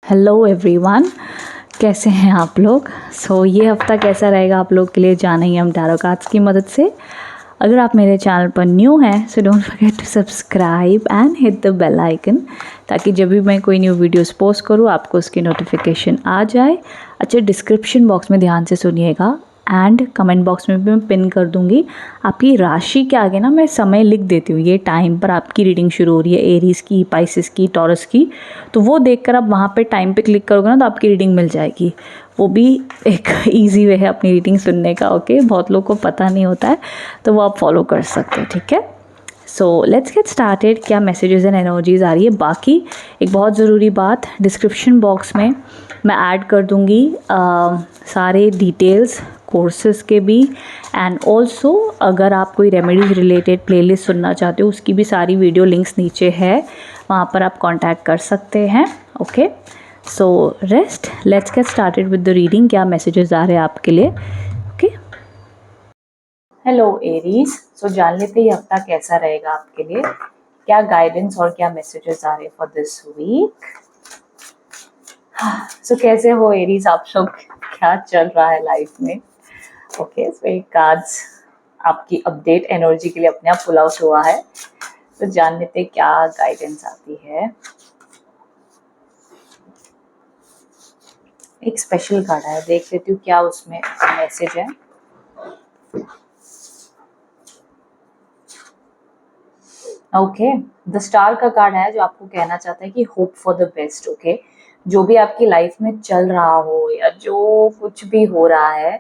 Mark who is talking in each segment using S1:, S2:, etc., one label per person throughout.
S1: Hello everyone, कैसे हैं आप लोग। ये हफ्ता कैसा रहेगा आप लोग के लिए जानेंगे हम टैरो कार्ड्स की मदद से। अगर आप मेरे चैनल पर न्यू हैं so don't forget to subscribe and hit the bell icon, ताकि जब भी मैं कोई न्यू वीडियोस पोस्ट करूँ आपको उसकी नोटिफिकेशन आ जाए। अच्छा, डिस्क्रिप्शन बॉक्स में ध्यान से सुनिएगा एंड कमेंट बॉक्स में भी मैं पिन कर दूंगी। आपकी राशि के आगे ना मैं समय लिख देती हूँ, ये टाइम पर आपकी रीडिंग शुरू हो रही है, एरीज की, पाइसिस की, टॉरस की। तो वो देखकर आप वहाँ पे टाइम पे क्लिक करोगे ना तो आपकी रीडिंग मिल जाएगी। वो भी एक इजी वे है अपनी रीडिंग सुनने का। ओके, बहुत लोग को पता नहीं होता है, तो वो आप फॉलो कर सकते हैं। ठीक है, सो लेट्स गेट स्टार्टेड। क्या मैसेजेस एंड एनर्जीज आ रही है। बाकी एक बहुत ज़रूरी बात, डिस्क्रिप्शन बॉक्स में मैं ऐड कर दूँगी सारे डिटेल्स कोर्सेज़ के भी, एंड ऑल्सो अगर आप कोई रेमेडीज़ रिलेटेड प्लेलिस्ट सुनना चाहते हो उसकी भी सारी वीडियो लिंक्स नीचे है, वहाँ पर आप कांटेक्ट कर सकते हैं। Okay, so let's get started with the reading. क्या मैसेजेस आ रहे हैं आपके लिए। Okay, hello Aries. जान लेते हैं ये हफ्ता कैसा रहेगा आपके लिए, क्या गाइडेंस और क्या मैसेजेस आ रहे हैं फॉर दिस वीक। कैसे हो एरीज आप लोग, क्या चल रहा है लाइफ में। ओके, सो ये कार्ड्स आपकी अपडेट एनर्जी के लिए अपने आप पुल आउट हुआ है, तो जान लेते हैं क्या गाइडेंस आती है। एक स्पेशल कार्ड है, देख लेती हूँ क्या उसमें मैसेज है। ओके, द स्टार का कार्ड है जो आपको कहना चाहता है कि hope for the best. Okay, जो भी आपकी लाइफ में चल रहा हो या जो कुछ भी हो रहा है,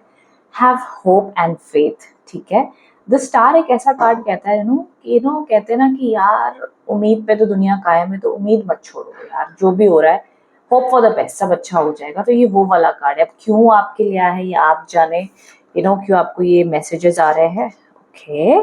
S1: हैव होप एंड फेथ। ठीक है, द स्टार एक ऐसा कार्ड कहता है कहते हैं ना कि यार उम्मीद पे तो दुनिया कायम है, तो उम्मीद मत छोड़ो यार, जो भी हो रहा है होप फॉर द बेस्ट, सब अच्छा हो जाएगा। तो ये वो वाला कार्ड है। अब क्यों आपके लिए आया है ये आप जाने, क्यों आपको ये मैसेजेस आ रहे हैं। ओके,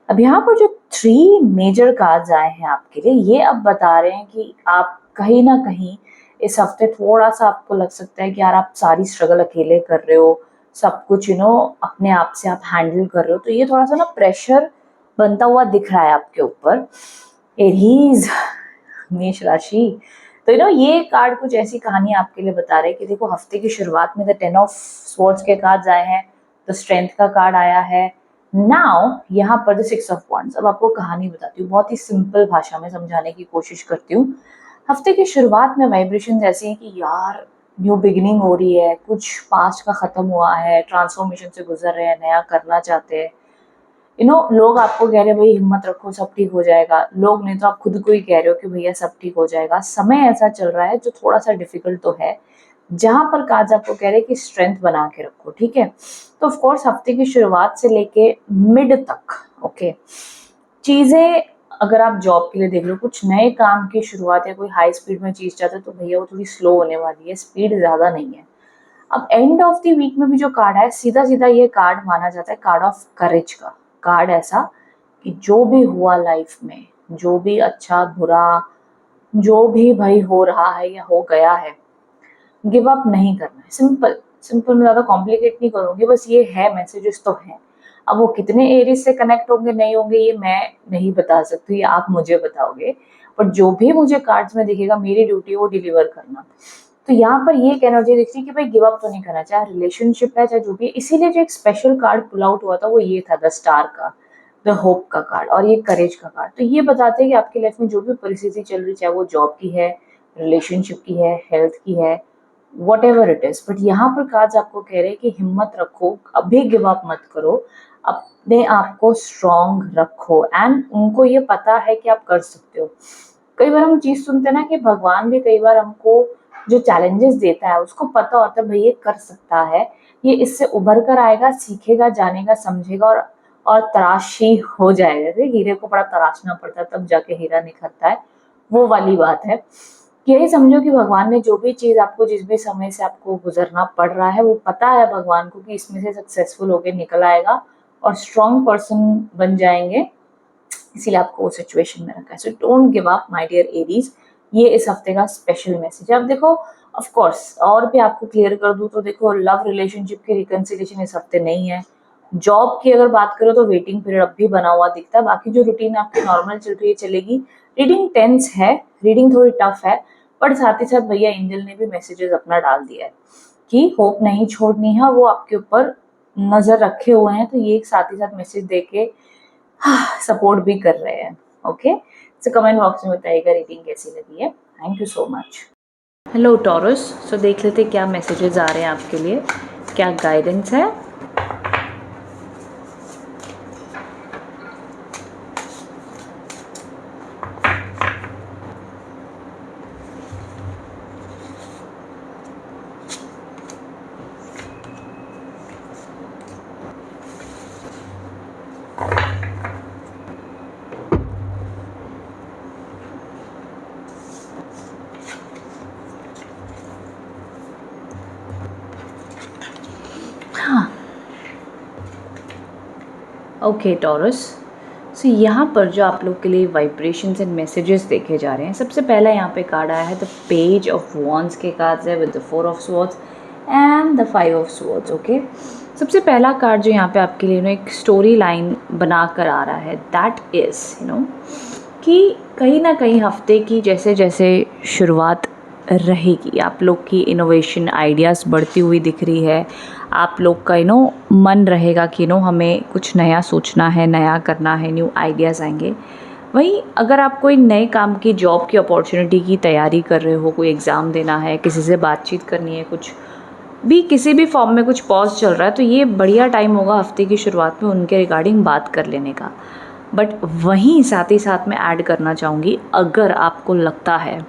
S1: अब यहाँ पर जो 3 मेजर कार्ड्स आए हैं आपके लिए, ये अब बता रहे हैं कि आप कहीं ना कहीं इस हफ्ते थोड़ा सा आपको लग सकता है कि यार आप सारी स्ट्रगल अकेले कर रहे हो, सब कुछ अपने आप से आप हैंडल कर रहे हो, तो ये थोड़ा सा ना प्रेशर बनता हुआ दिख रहा है आपके ऊपर। एरीज, मेष राशि, तो ये कार्ड कुछ ऐसी कहानी आपके लिए बता रहे हैं कि देखो हफ्ते की शुरुआत में द 10 ऑफ स्वॉर्ड्स के कार्ड्स आए हैं, तो स्ट्रेंथ का कार्ड आया है। नाउ यहाँ पर द 6 ऑफ वॉन्ड्स। अब आपको कहानी बताती हूँ, बहुत ही सिंपल भाषा में समझाने की कोशिश करती हूँ। हफ्ते की शुरुआत में वाइब्रेशंस ऐसी हैं कि यार न्यू बिगिनिंग हो रही है, कुछ पास्ट का खत्म हुआ है, ट्रांसफॉर्मेशन से गुजर रहे हैं, नया करना चाहते हैं। लोग आपको कह रहे हैं भाई हिम्मत रखो सब ठीक हो जाएगा, लोग नहीं तो आप खुद को ही कह रहे हो कि भैया सब ठीक हो जाएगा। समय ऐसा चल रहा है जो थोड़ा सा डिफिकल्ट तो है, जहां पर कार्ड्स आपको कह रहे हैं कि स्ट्रेंथ बना के रखो। ठीक है, तो ऑफ कोर्स हफ्ते की शुरुआत से लेके मिड तक ओके चीजें, अगर आप जॉब के लिए देख लो, कुछ नए काम की शुरुआत या कोई हाई स्पीड में चीज चाहते हो तो भैया वो थोड़ी स्लो होने वाली है, स्पीड ज्यादा नहीं है। अब एंड ऑफ द वीक में भी जो कार्ड है, सीधा सीधा ये कार्ड माना जाता है कार्ड ऑफ करेज का कार्ड। ऐसा कि जो भी हुआ लाइफ में, जो भी अच्छा बुरा, जो भी भाई हो रहा है या हो गया है, गिव अप नहीं करना है। सिंपल सिंपल, मैं ज्यादा कॉम्प्लिकेट नहीं करूंगी, बस ये है मैसेजेस तो हैं। अब वो कितने एरिया से कनेक्ट होंगे नहीं होंगे ये मैं नहीं बता सकती, ये आप मुझे बताओगे। पर जो भी मुझे कार्ड्स में दिखेगा मेरी ड्यूटी है वो डिलीवर करना। तो यहाँ पर ये एक एनर्जी दिख रही है कि भाई गिव अप तो नहीं करना, चाहे रिलेशनशिप है चाहे जो भी। इसीलिए जो एक स्पेशल कार्ड पुल आउट हुआ था वो ये था, द स्टार का, द होप का कार्ड, और ये करेज का कार्ड। तो ये बताते हैं कि आपकी लाइफ में जो भी परिस्थिति चल रही, चाहे वो जॉब की है, रिलेशनशिप की है, हेल्थ की है, what ever it is, but यहाँ पर कार्ड्स आपको कह रहे हैं कि हिम्मत रखो, अभी गिव अप मत करो, अपने आप को स्ट्रॉन्ग रखो। एंड उनको ये पता है कि आप कर सकते हो। कई बार हम चीज सुनते हैं ना कि भगवान भी कई बार हमको जो चैलेंजेस देता है उसको पता होता है भाई ये कर सकता है, ये इससे उभर कर आएगा, सीखेगा, जानेगा, समझेगा और तराशी हो जाएगा। हीरे को बड़ा तराशना पड़ता है तब जाके हीरा निखरता है, वो वाली बात है। यही समझो कि भगवान ने जो भी चीज आपको, जिस भी समय से आपको गुजरना पड़ रहा है, वो पता है भगवान को कि इसमें से सक्सेसफुल होके निकल आएगा और स्ट्रॉन्ग पर्सन बन जाएंगे, इसीलिए आपको वो सिचुएशन में रखा है। So don't give up my dear Aries, ये इस हफ्ते का स्पेशल मैसेज है। अब देखो ऑफ कोर्स और भी आपको क्लियर कर दूं तो देखो, लव रिलेशनशिप की रिकंसिलिएशन इस हफ्ते नहीं है। जॉब की अगर बात करो तो वेटिंग पीरियड अब भी बना हुआ दिखता है। बाकी जो रूटीन आपकी नॉर्मल चल रही है चलेगी। रीडिंग टेंस है, रीडिंग थोड़ी टफ है, पर साथ ही साथ भैया एंजल ने भी मैसेजेस अपना डाल दिया है कि होप नहीं छोड़नी है, वो आपके ऊपर नजर रखे हुए हैं। तो ये एक साथ ही साथ मैसेज देके सपोर्ट भी कर रहे हैं। ओके, सो कमेंट बॉक्स में बताइएगा रीडिंग कैसी लगी है। Thank you so much. Hello Taurus, so देख लेते क्या मैसेजेस आ रहे हैं आपके लिए, क्या गाइडेंस है। हाँ, ओके टॉरस, सो यहाँ पर जो आप लोग के लिए वाइब्रेशंस एंड मैसेजेस देखे जा रहे हैं, सबसे पहला यहाँ पे कार्ड आया है द पेज ऑफ वॉन्ड्स के कार्ड्स है with the 4 of swords and the 5 of swords. Okay, सबसे पहला कार्ड जो यहाँ पे आपके लिए एक स्टोरी लाइन बना कर आ रहा है, दैट इज़ कि कहीं ना कहीं हफ्ते की जैसे जैसे शुरुआत रहेगी, आप लोग की इनोवेशन आइडियाज़ बढ़ती हुई दिख रही है। आप लोग का मन रहेगा कि हमें कुछ नया सोचना है, नया करना है, न्यू आइडियाज़ आएंगे। वहीं अगर आप कोई नए काम की जॉब की अपॉर्चुनिटी की तैयारी कर रहे हो, कोई एग्ज़ाम देना है, किसी से बातचीत करनी है, कुछ भी किसी भी फॉर्म में कुछ पॉज चल रहा है, तो ये बढ़िया टाइम होगा हफ्ते की शुरुआत में उनके रिगार्डिंग बात कर लेने का। बट वहीं साथ ही साथ मैं ऐड करना चाहूँगी, अगर आपको लगता है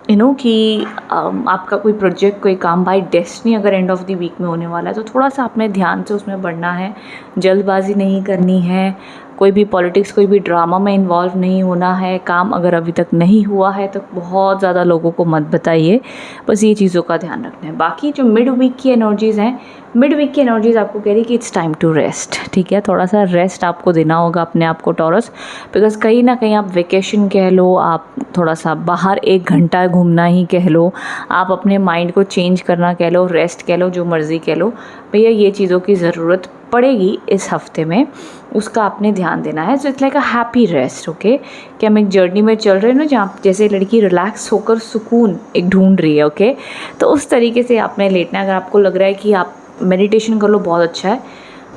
S1: कि आपका कोई प्रोजेक्ट, कोई काम बाय डेस्टिनी अगर एंड ऑफ द वीक में होने वाला है, तो थोड़ा सा अपने ध्यान से उसमें बढ़ना है, जल्दबाजी नहीं करनी है, कोई भी पॉलिटिक्स, कोई भी ड्रामा में इन्वॉल्व नहीं होना है। काम अगर अभी तक नहीं हुआ है तो बहुत ज़्यादा लोगों को मत बताइए, बस ये चीज़ों का ध्यान रखना है। बाकी जो मिड वीक की एनर्जीज़ हैं, मिड वीक की एनर्जीज़ आपको कह रही कि इट्स टाइम टू रेस्ट। ठीक है, थोड़ा सा रेस्ट आपको देना होगा अपने आप को टॉरस, बिकॉज कहीं ना कहीं आप वेकेशन कह लो, आप थोड़ा सा बाहर 1 घंटा घूमना ही कह लो, आप अपने माइंड को चेंज करना कह लो, रेस्ट कह लो, जो मर्ज़ी कह लो, भैया ये चीज़ों की ज़रूरत पड़ेगी इस हफ्ते में, उसका आपने ध्यान देना है। So it's like a happy rest. Okay, कि हम एक जर्नी में चल रहे हैं ना, जहाँ जैसे लड़की रिलैक्स होकर सुकून एक ढूंढ रही है। ओके, तो उस तरीके से आपने लेटना है। अगर आपको लग रहा है कि आप मेडिटेशन कर लो, बहुत अच्छा है।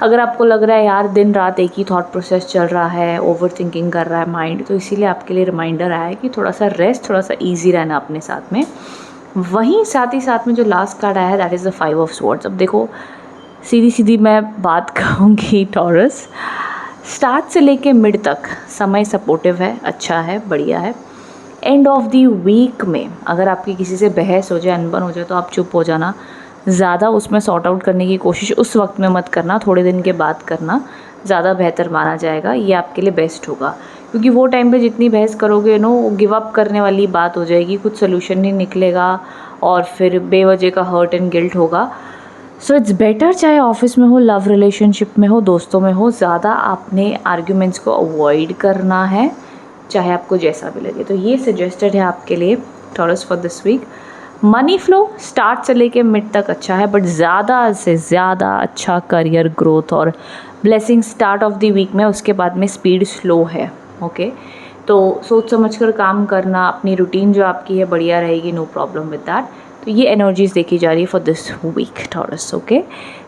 S1: अगर आपको लग रहा है यार दिन रात एक ही थॉट प्रोसेस चल रहा है, ओवर थिंकिंग कर रहा है माइंड, तो इसीलिए आपके लिए रिमाइंडर आया है कि थोड़ा सा रेस्ट, थोड़ा सा ईजी रहना अपने साथ में। वहीं साथ ही साथ में जो लास्ट कार्ड आया है that is the 5 of swords. अब देखो, सीधी सीधी मैं बात कहूँगी टॉरस, स्टार्ट से लेके मिड तक समय सपोर्टिव है, अच्छा है, बढ़िया है। एंड ऑफ द वीक में अगर आपकी किसी से बहस हो जाए, अनबन हो जाए, तो आप चुप हो जाना, ज़्यादा उसमें सॉर्ट आउट करने की कोशिश उस वक्त में मत करना, थोड़े दिन के बाद करना ज़्यादा बेहतर माना जाएगा, ये आपके लिए बेस्ट होगा। क्योंकि वो टाइम पे जितनी बहस करोगे वो गिव अप करने वाली बात हो जाएगी, कुछ सोल्यूशन नहीं निकलेगा और फिर बेवजह का हर्ट एंड गिल्ट होगा। सो इट्स बेटर, चाहे ऑफिस में हो, लव रिलेशनशिप में हो, दोस्तों में हो, ज़्यादा आपने आर्ग्यूमेंट्स को अवॉइड करना है, चाहे आपको जैसा भी लगे। तो ये सजेस्टेड है आपके लिए Taurus for this week. Money flow start से लेके मिड तक अच्छा है, बट ज़्यादा से ज़्यादा अच्छा करियर ग्रोथ और blessing start of the week में, उसके बाद में स्पीड स्लो है। ओके, तो सोच समझ कर काम करना, अपनी रूटीन जो आपकी है बढ़िया रहेगी, नो प्रॉब्लम विद दैट। तो ये एनर्जीज़ देखी जा रही है for this week Taurus. Okay,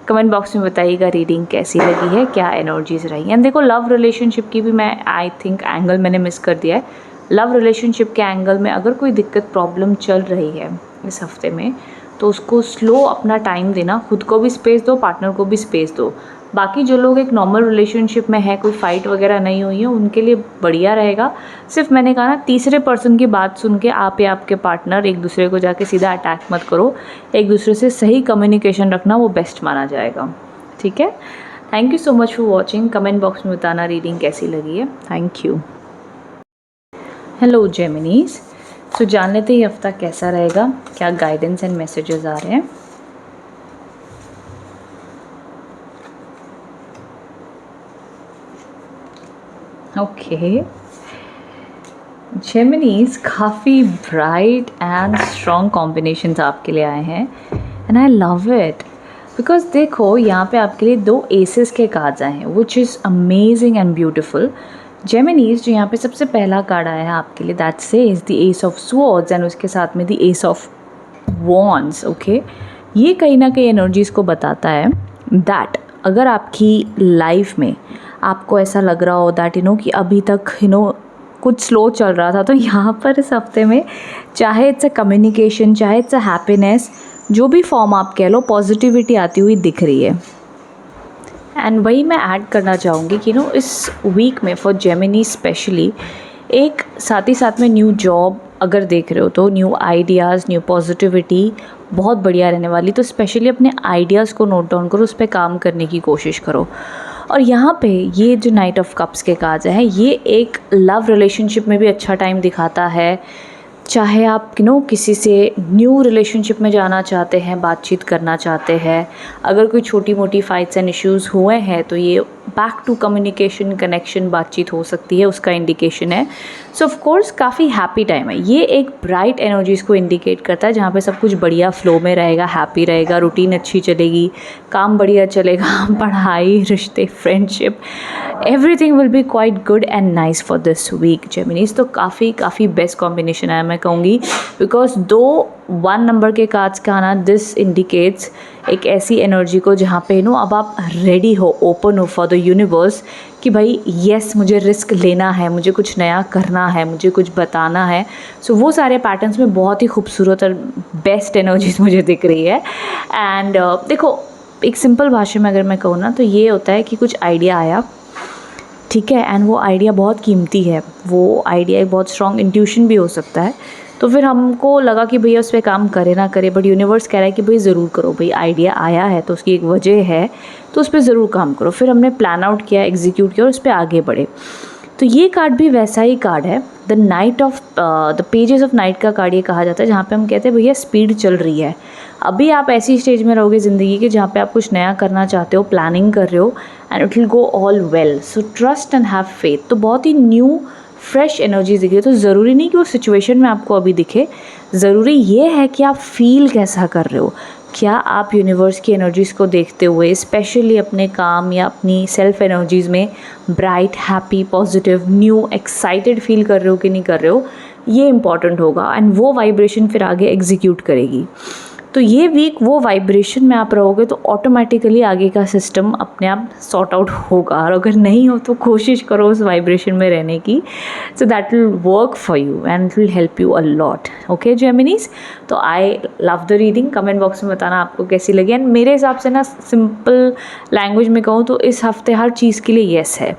S1: comment box में बताइएगा रीडिंग कैसी लगी है, क्या एनर्जीज़ रही हैं। देखो, लव रिलेशनशिप की भी मैं आई थिंक एंगल मैंने मिस कर दिया है। लव रिलेशनशिप के एंगल में अगर कोई दिक्कत प्रॉब्लम चल रही है इस हफ्ते में, तो उसको स्लो अपना टाइम देना, खुद को भी स्पेस दो, पार्टनर को भी स्पेस दो। बाकी जो लोग एक नॉर्मल रिलेशनशिप में है, कोई फाइट वगैरह नहीं हुई है, उनके लिए बढ़िया रहेगा। सिर्फ मैंने कहा ना, तीसरे पर्सन की बात सुन के आप या आपके पार्टनर एक दूसरे को जाके सीधा अटैक मत करो, एक दूसरे से सही कम्युनिकेशन रखना, वो बेस्ट माना जाएगा। ठीक है, thank you so much for watching. Comment box में बताना रीडिंग कैसी लगी है। Thank you. हेलो जेमिनीज, तो जान लेते ये हफ्ता कैसा रहेगा, क्या गाइडेंस एंड मैसेजेस आ रहे हैं। ओके, जेमिनीज काफ़ी ब्राइट एंड स्ट्रॉन्ग कॉम्बिनेशंस आपके लिए आए हैं and I love it, because देखो यहाँ पे आपके लिए 2 एसेस के कार्ड्स आए हैं, which is amazing and beautiful. Geminis जो यहाँ पे सबसे पहला कार्ड आया है आपके लिए, that says the S of swords and उसके साथ में the S of wands. Okay, ये कहीं ना कहीं एनर्जीज़ को बताता है दैट अगर आपकी लाइफ में आपको ऐसा लग रहा हो दैट कि अभी तक कुछ स्लो चल रहा था, तो यहाँ पर इस हफ्ते में चाहे इट्स अ कम्युनिकेशन, चाहे इट्स अ हैप्पीनेस, जो भी फॉर्म आप कह लो, पॉजिटिविटी आती हुई दिख रही है। एंड वही मैं ऐड करना चाहूँगी कि इस वीक में फॉर जेमिनी स्पेशली एक साथ ही साथ में न्यू जॉब अगर देख रहे हो तो न्यू आइडियाज़, न्यू पॉजिटिविटी बहुत बढ़िया रहने वाली। तो स्पेशली अपने आइडियाज़ को नोट डाउन करो, उस पर काम करने की कोशिश करो। और यहाँ पे ये जो नाइट ऑफ कप्स के कार्ड्स है, ये एक लव रिलेशनशिप में भी अच्छा टाइम दिखाता है। चाहे आप किसी से न्यू रिलेशनशिप में जाना चाहते हैं, बातचीत करना चाहते हैं, अगर कोई छोटी मोटी फाइट्स एंड इश्यूज़ हुए हैं तो ये बैक टू कम्युनिकेशन, कनेक्शन, बातचीत हो सकती है, उसका इंडिकेशन है। सो ऑफ कोर्स काफ़ी हैप्पी टाइम है। ये एक ब्राइट एनर्जीज़ को इंडिकेट करता है जहाँ पे सब कुछ बढ़िया फ्लो में रहेगा, हैप्पी रहेगा, रूटीन अच्छी चलेगी, काम बढ़िया चलेगा, पढ़ाई, रिश्ते, friendship, everything will be quite good and nice for this week Geminis. तो काफ़ी बेस्ट कॉम्बिनेशन है मैं कहूँगी, बिकॉज 1 नंबर के कार्ड्स का आना दिस इंडिकेट्स एक ऐसी एनर्जी को जहाँ पे अब आप रेडी हो, ओपन हो फॉर द यूनिवर्स कि भाई येस मुझे रिस्क लेना है, मुझे कुछ नया करना है, मुझे कुछ बताना है। सो वो सारे पैटर्न्स में बहुत ही खूबसूरत और बेस्ट एनर्जीज मुझे दिख रही है। एंड देखो, एक सिंपल भाषा में अगर मैं कहूँ ना तो ये होता है कि कुछ आइडिया आया, ठीक है, एंड वो आइडिया बहुत कीमती है, वो आइडिया एक बहुत स्ट्रॉन्ग इंट्यूशन भी हो सकता है। तो फिर हमको लगा कि भैया उस पर काम करे ना करे, बट यूनिवर्स कह रहा है कि भाई ज़रूर करो, भाई आइडिया आया है तो उसकी एक वजह है, तो उस पर ज़रूर काम करो। फिर हमने प्लान आउट किया, एग्जीक्यूट किया और उस पर आगे बढ़े। तो ये कार्ड भी वैसा ही कार्ड है, the night of the pages of night का कार्ड ये कहा जाता है, जहाँ पे हम कहते हैं भैया स्पीड चल रही है। अभी आप ऐसी स्टेज में रहोगे ज़िंदगी के जहाँ पे आप कुछ नया करना चाहते हो, प्लानिंग कर रहे हो, and it will go all well. So trust and have faith. तो बहुत ही न्यू फ्रेश एनर्जी दिख रही है। तो ज़रूरी नहीं कि वो सिचुएशन में आपको अभी दिखे, ज़रूरी ये है कि आप फील कैसा कर रहे हो। क्या आप यूनिवर्स की एनर्जीज़ को देखते हुए स्पेशली अपने काम या अपनी सेल्फ एनर्जीज़ में bright, happy, positive, new, excited feel कर रहे हो कि नहीं कर रहे हो, ये इंपॉर्टेंट होगा। एंड वो वाइब्रेशन फिर आगे एग्जीक्यूट करेगी। तो ये वीक वो वाइब्रेशन में आप रहोगे तो ऑटोमेटिकली आगे का सिस्टम अपने आप सॉर्ट आउट होगा। और अगर नहीं हो तो कोशिश करो उस वाइब्रेशन में रहने की, so that will work for you and it will help you a lot. Okay Geminis, तो I love the reading. Comment box में बताना आपको कैसी लगी। एंड मेरे हिसाब से ना, सिंपल लैंग्वेज में कहूँ तो इस हफ्ते हर चीज़ के लिए येस है।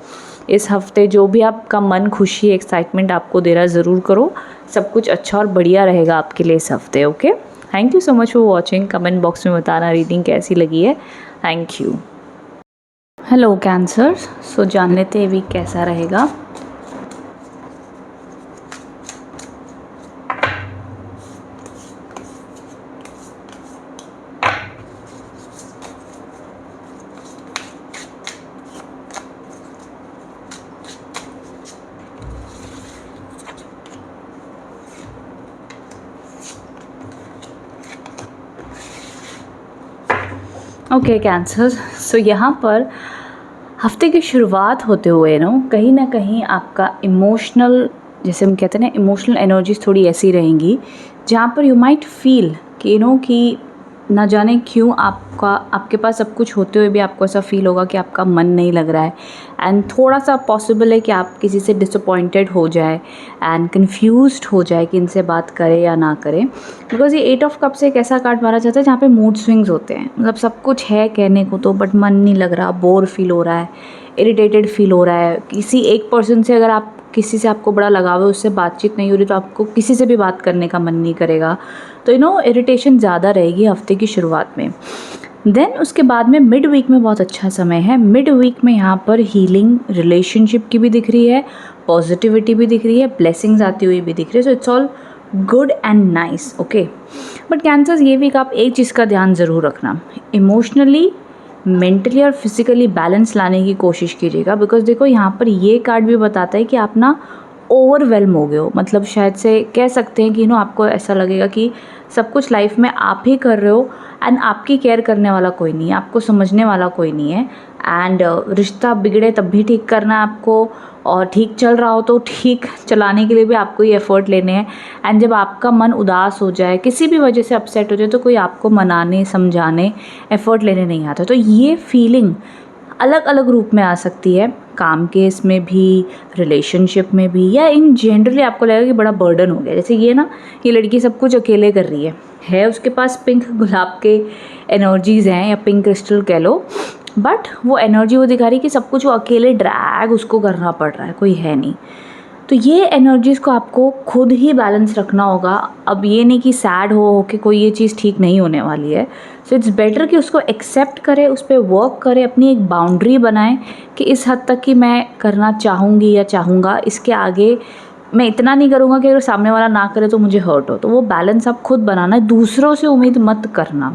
S1: इस हफ्ते जो भी आपका मन, खुशी, एक्साइटमेंट आपको दे रहा है, ज़रूर करो। सब कुछ अच्छा और बढ़िया रहेगा आपके लिए इस हफ्ते। Okay, thank you so much for watching. Comment box में बताना रीडिंग कैसी लगी है। Thank you. हेलो कैंसर, सो जान लेते हैं वीक कैसा रहेगा। ओके कैंसर, सो यहाँ पर हफ्ते की शुरुआत होते हुए कहीं ना कहीं आपका इमोशनल, जैसे हम कहते हैं ना, इमोशनल एनर्जीज थोड़ी ऐसी रहेंगी जहाँ पर यू माइट फील कि कि ना जाने क्यों आपके पास सब कुछ होते हुए भी आपको ऐसा फील होगा कि आपका मन नहीं लग रहा है। एंड थोड़ा सा पॉसिबल है कि आप किसी से डिसअपॉइंटेड हो जाए एंड कन्फ्यूज्ड हो जाए कि इनसे बात करें या ना करें। बिकॉज ये 8 ऑफ कप से एक ऐसा कार्ड मारा जाता है जहाँ पे मूड स्विंग्स होते हैं। मतलब सब कुछ है कहने को तो, बट मन नहीं लग रहा, बोर फील हो रहा है, इरिटेटेड फील हो रहा है। किसी एक पर्सन से, अगर किसी से आपको बड़ा लगाव है, उससे बातचीत नहीं हो रही तो आपको किसी से भी बात करने का मन नहीं करेगा। तो इरिटेशन ज़्यादा रहेगी हफ्ते की शुरुआत में। देन उसके बाद में मिड वीक में बहुत अच्छा समय है। मिड वीक में यहाँ पर हीलिंग रिलेशनशिप की भी दिख रही है, पॉजिटिविटी भी दिख रही है, ब्लेसिंग्स आती हुई भी दिख रही है। So it's all good and nice. Okay, but cancers, ये वीक आप एक चीज़ का ध्यान ज़रूर रखना, इमोशनली, मेंटली और फिजिकली बैलेंस लाने की कोशिश कीजिएगा। बिकॉज देखो, यहाँ पर ये कार्ड भी बताता है कि आप ना ओवरवेल्म हो गए हो। मतलब शायद से कह सकते हैं कि आपको ऐसा लगेगा कि सब कुछ लाइफ में आप ही कर रहे हो एंड आपकी केयर करने वाला कोई नहीं है, आपको समझने वाला कोई नहीं है। एंड रिश्ता बिगड़े तब भी ठीक करना है आपको, और ठीक चल रहा हो तो ठीक चलाने के लिए भी आपको ही एफ़र्ट लेने हैं। एंड जब आपका मन उदास हो जाए, किसी भी वजह से अपसेट हो जाए, तो कोई आपको मनाने, समझाने, एफ़र्ट लेने नहीं आता। तो ये फीलिंग अलग अलग रूप में आ सकती है, काम के इसमें भी, रिलेशनशिप में भी, या इन जनरली आपको लगेगा कि बड़ा बर्डन हो गया। जैसे ये ना, ये लड़की सब कुछ अकेले कर रही है उसके पास पिंक गुलाब के एनर्जीज़ हैं या पिंक क्रिस्टल कह लो, बट वो एनर्जी वो दिखा रही है कि सब कुछ वो अकेले ड्रैग उसको करना पड़ रहा है, कोई है नहीं। तो ये एनर्जीज़ को आपको खुद ही बैलेंस रखना होगा। अब ये नहीं कि सैड हो कि कोई ये चीज़ ठीक नहीं होने वाली है। सो इट्स बेटर कि उसको एक्सेप्ट करें, उस पर वर्क करें, अपनी एक बाउंड्री बनाएं कि इस हद तक कि मैं करना चाहूँगी या चाहूँगा, इसके आगे मैं इतना नहीं करूँगा कि अगर सामने वाला ना करे तो मुझे हर्ट हो। तो वो बैलेंस आप खुद बनाना है, दूसरों से उम्मीद मत करना,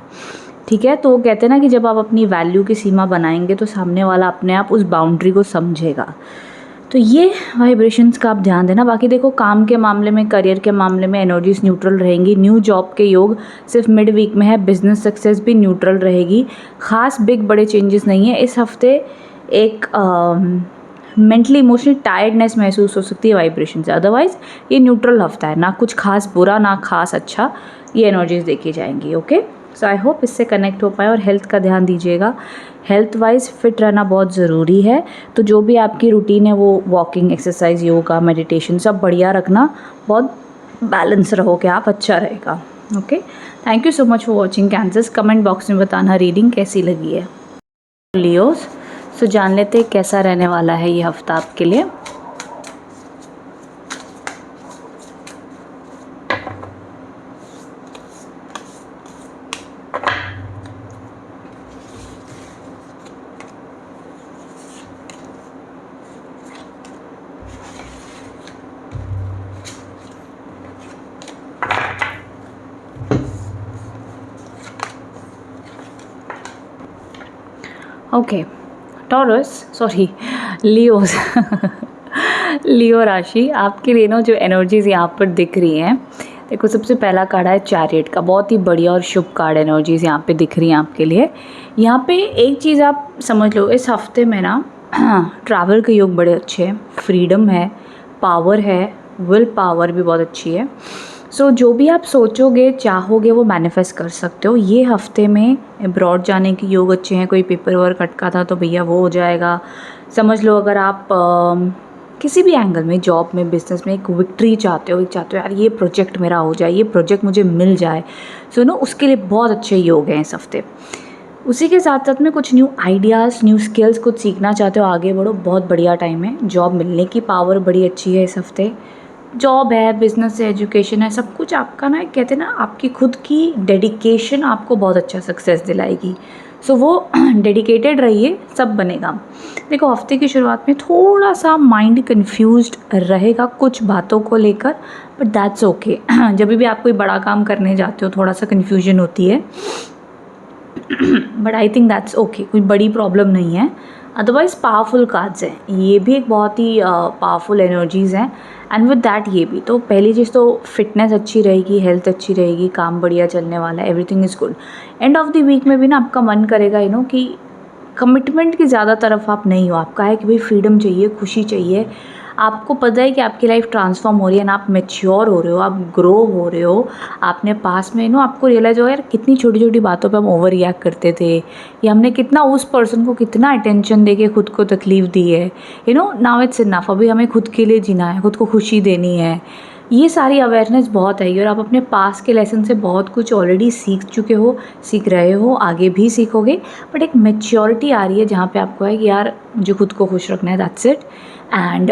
S1: ठीक है। तो वो कहते हैं ना कि जब आप अपनी वैल्यू की सीमा बनाएंगे तो सामने वाला अपने आप उस बाउंड्री को समझेगा। तो ये वाइब्रेशंस का आप ध्यान देना। बाकी देखो, काम के मामले में, करियर के मामले में एनर्जीज न्यूट्रल रहेंगी। न्यू जॉब के योग सिर्फ मिड वीक में है। बिजनेस सक्सेस भी न्यूट्रल रहेगी, खास बिग बड़े चेंजेस नहीं है इस हफ्ते। एक मेंटली इमोशनली टायर्डनेस महसूस हो सकती है वाइब्रेशन से, अदरवाइज ये न्यूट्रल हफ्ता है, ना कुछ खास बुरा ना खास अच्छा, ये एनर्जीज देखी जाएंगी। ओके, सो आई होप इससे कनेक्ट हो पाए। और हेल्थ का ध्यान दीजिएगा, हेल्थ वाइज फिट रहना बहुत ज़रूरी है। तो जो भी आपकी रूटीन है वो वॉकिंग, एक्सरसाइज, योगा, मेडिटेशन सब बढ़िया रखना, बहुत बैलेंस रहोगे आप, अच्छा रहेगा। Okay, thank you so much for watching cancers. Comment box में बताना रीडिंग कैसी लगी है। लियोस, सो जान लेते हैं कैसा रहने वाला है ये हफ्ता आपके लिए। ओके, टॉरस, सॉरी, लियोस लियो राशि आपके लिए ना जो एनर्जीज़ यहाँ पर दिख रही हैं, देखो सबसे पहला कार्ड है चैरियट का, बहुत ही बढ़िया और शुभ कार्ड एनर्जीज़ यहाँ पे दिख रही हैं आपके लिए। यहाँ पे एक चीज़ आप समझ लो, इस हफ्ते में ना ट्रैवल के योग बड़े अच्छे हैं, फ्रीडम है, पावर है, विल पावर भी बहुत अच्छी है। सो जो भी आप सोचोगे, चाहोगे, वो मैनिफेस्ट कर सकते हो। ये हफ्ते में अब्रॉड जाने के योग अच्छे हैं। कोई पेपर वर्क अटका था तो भैया वो हो जाएगा। समझ लो अगर आप किसी भी एंगल में, जॉब में, बिजनेस में एक विक्ट्री चाहते हो यार ये प्रोजेक्ट मेरा हो जाए, ये प्रोजेक्ट मुझे मिल जाए, सो नो उसके लिए बहुत अच्छे योग हैं इस हफ्ते। उसी के साथ साथ में कुछ न्यू आइडियाज़, न्यू स्किल्स कुछ सीखना चाहते हो, आगे बढ़ो, बहुत बढ़िया टाइम है। जॉब मिलने की पावर बड़ी अच्छी है इस हफ्ते। जॉब है, बिजनेस है, एजुकेशन है, सब कुछ आपका ना, कहते हैं ना, आपकी खुद की डेडिकेशन आपको बहुत अच्छा सक्सेस दिलाएगी। सो वो डेडिकेटेड रहिए, सब बनेगा। देखो हफ्ते की शुरुआत में थोड़ा सा माइंड कंफ्यूज्ड रहेगा कुछ बातों को लेकर, बट दैट्स ओके। जब भी आप कोई बड़ा काम करने जाते हो थोड़ा सा कन्फ्यूजन होती है, but I think that's okay, कोई बड़ी प्रॉब्लम नहीं है। अदरवाइज़ पावरफुल कार्ड्स हैं, ये भी एक बहुत ही पावरफुल एनर्जीज़ हैं। एंड विद दैट ये भी, तो पहली चीज़ तो फिटनेस अच्छी रहेगी, हेल्थ अच्छी रहेगी, काम बढ़िया चलने वाला है, everything is good. End of the week में भी ना आपका मन करेगा कि कमिटमेंट की ज़्यादा तरफ आप नहीं हो, आपका है कि भाई फ्रीडम चाहिए, खुशी चाहिए। आपको पता है कि आपकी लाइफ ट्रांसफॉर्म हो रही है ना, आप मैच्योर हो रहे हो, आप ग्रो हो रहे हो। आपने पास में आपको रियलाइज़ हो यार कितनी छोटी छोटी बातों पे हम ओवर रिएक्ट करते थे, या हमने कितना उस पर्सन को कितना अटेंशन दे के खुद को तकलीफ़ दी है। नाउ इट्स इनफ, अभी हमें खुद के लिए जीना है, खुद को खुशी देनी है। ये सारी अवेयरनेस बहुत है, और आप अपने पास के लेसन से बहुत कुछ ऑलरेडी सीख चुके हो, सीख रहे हो, आगे भी सीखोगे। बट एक मैच्योरिटी आ रही है जहाँ पे आपको है कि यार मुझे खुद को खुश रखना है, दैट्स इट। एंड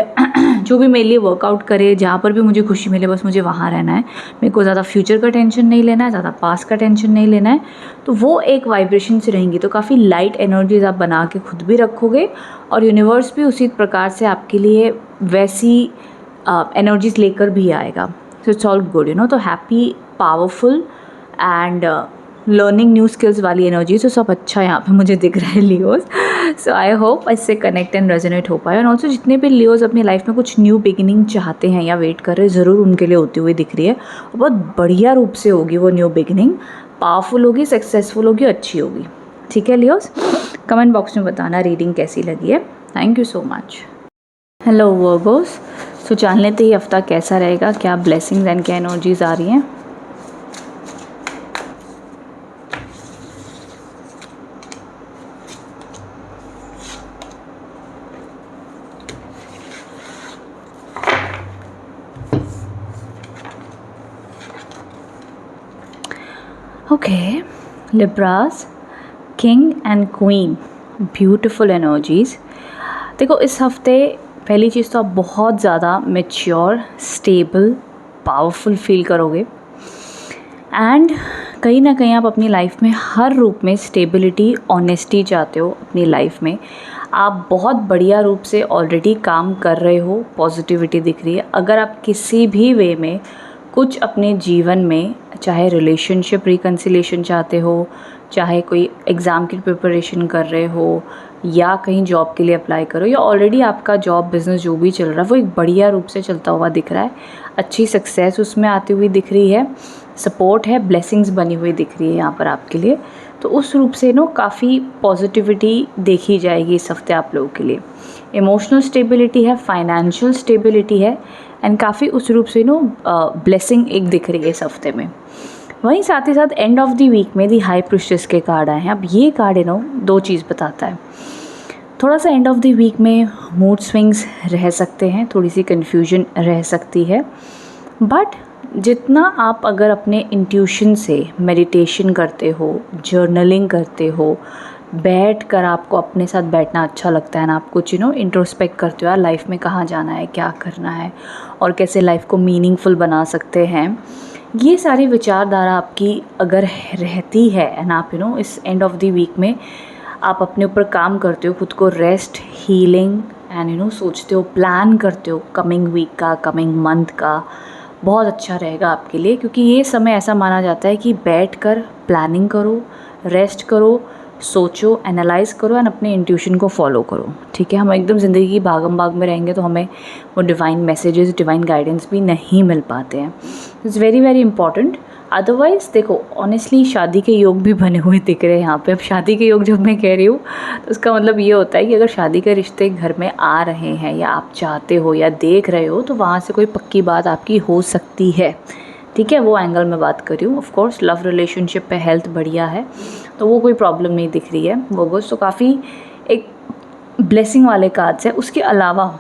S1: जो भी मेरे लिए वर्कआउट करे, जहाँ पर भी मुझे खुशी मिले, बस मुझे वहाँ रहना है। मेरे को ज़्यादा फ्यूचर का टेंशन नहीं लेना है, ज़्यादा पास्ट का टेंशन नहीं लेना है। तो वो एक वाइब्रेशन से रहेंगी, तो काफ़ी लाइट एनर्जीज आप बना के खुद भी रखोगे, और यूनिवर्स भी उसी प्रकार से आपके लिए वैसी एनर्जीज लेकर भी आएगा। सो इट्स ऑल गुड, तो happy, powerful and learning new skills वाली एनर्जी, तो सब अच्छा यहाँ पे मुझे दिख रहा है लियोज। सो आई होप इससे कनेक्ट एंड रेजोनेट हो पाए। और ऑल्सो जितने भी लियोज अपनी लाइफ में कुछ न्यू बिगिनिंग चाहते हैं या वेट कर रहे हैं, ज़रूर उनके लिए होती हुई दिख रही है, और बहुत बढ़िया रूप से होगी वो न्यू बिगिनिंग, पावरफुल होगी, सक्सेसफुल होगी, अच्छी होगी। ठीक है लियोज, कमेंट बॉक्स में बताना रीडिंग कैसी लगी है। Thank you so much. Hello Virgos. So जान लेते ही हफ्ता कैसा रहेगा, क्या ब्लेसिंग्स एंड क्या एनर्जीज आ रही हैं। Okay, Libras, king and queen, beautiful energies. देखो इस हफ्ते पहली चीज़ तो आप बहुत ज़्यादा मैच्योर, स्टेबल, पावरफुल फील करोगे एंड कहीं ना कहीं आप अपनी लाइफ में हर रूप में स्टेबिलिटी, ऑनेस्टी चाहते हो अपनी लाइफ में। आप बहुत बढ़िया रूप से ऑलरेडी काम कर रहे हो, पॉजिटिविटी दिख रही है। अगर आप किसी भी वे में कुछ अपने जीवन में, चाहे रिलेशनशिप रिकन्सिलेशन चाहते हो, चाहे कोई एग्ज़ाम की प्रिपरेशन कर रहे हो, या कहीं जॉब के लिए अप्लाई करो, या ऑलरेडी आपका जॉब बिज़नेस जो भी चल रहा है वो एक बढ़िया रूप से चलता हुआ दिख रहा है, अच्छी सक्सेस उसमें आती हुई दिख रही है, सपोर्ट है, ब्लेसिंग्स बनी हुई दिख रही है यहाँ पर आपके लिए। तो उस रूप से काफ़ी पॉजिटिविटी देखी जाएगी इस हफ्ते आप लोगों के लिए। इमोशनल स्टेबिलिटी है, फाइनेंशियल स्टेबिलिटी है एंड काफ़ी उस रूप से ब्लेसिंग एक दिख रही है इस हफ्ते में। वहीं साथ ही साथ एंड ऑफ द वीक में दी हाई प्रिस्टेस के कार्ड आए हैं। अब ये कार्ड दो चीज़ बताता है। थोड़ा सा एंड ऑफ द वीक में मूड स्विंग्स रह सकते हैं, थोड़ी सी कन्फ्यूजन रह सकती है, बट जितना आप अगर अपने इंट्यूशन से मेडिटेशन करते हो, जर्नलिंग करते हो, बैठ कर आपको अपने साथ बैठना अच्छा लगता है ना, आप कुछ इंट्रोस्पेक्ट करते हो यार लाइफ में कहाँ जाना है, क्या करना है और कैसे लाइफ को मीनिंगफुल बना सकते हैं, ये सारी विचारधारा आपकी अगर रहती है एंड आप इस एंड ऑफ द वीक में आप अपने ऊपर काम करते हो, खुद को रेस्ट, हीलिंग एंड सोचते हो, प्लान करते हो कमिंग वीक का, कमिंग मंथ का, बहुत अच्छा रहेगा आपके लिए। क्योंकि ये समय ऐसा माना जाता है कि बैठकर प्लानिंग करो, रेस्ट करो, सोचो, एनालाइज करो एंड अपने इंट्यूशन को फॉलो करो। ठीक है, हम एकदम ज़िंदगी की भागम भाग में रहेंगे तो हमें वो डिवाइन मैसेजेस, डिवाइन गाइडेंस भी नहीं मिल पाते हैं। It's very very important. Otherwise देखो ऑनेस्टली शादी के योग भी बने हुए दिख रहे हैं यहाँ पे। अब शादी के योग जब मैं कह रही हूँ तो उसका मतलब ये होता है कि अगर शादी के रिश्ते घर में आ रहे हैं या आप चाहते हो या देख रहे हो तो वहाँ से कोई पक्की बात आपकी हो सकती है। ठीक है, वो एंगल में बात कर रही हूँ। ऑफ कोर्स लव रिलेशनशिप पे हेल्थ बढ़िया है तो वो कोई प्रॉब्लम नहीं दिख रही है। वो बस तो काफ़ी एक ब्लेसिंग वाले कार्ड्स है। उसके अलावा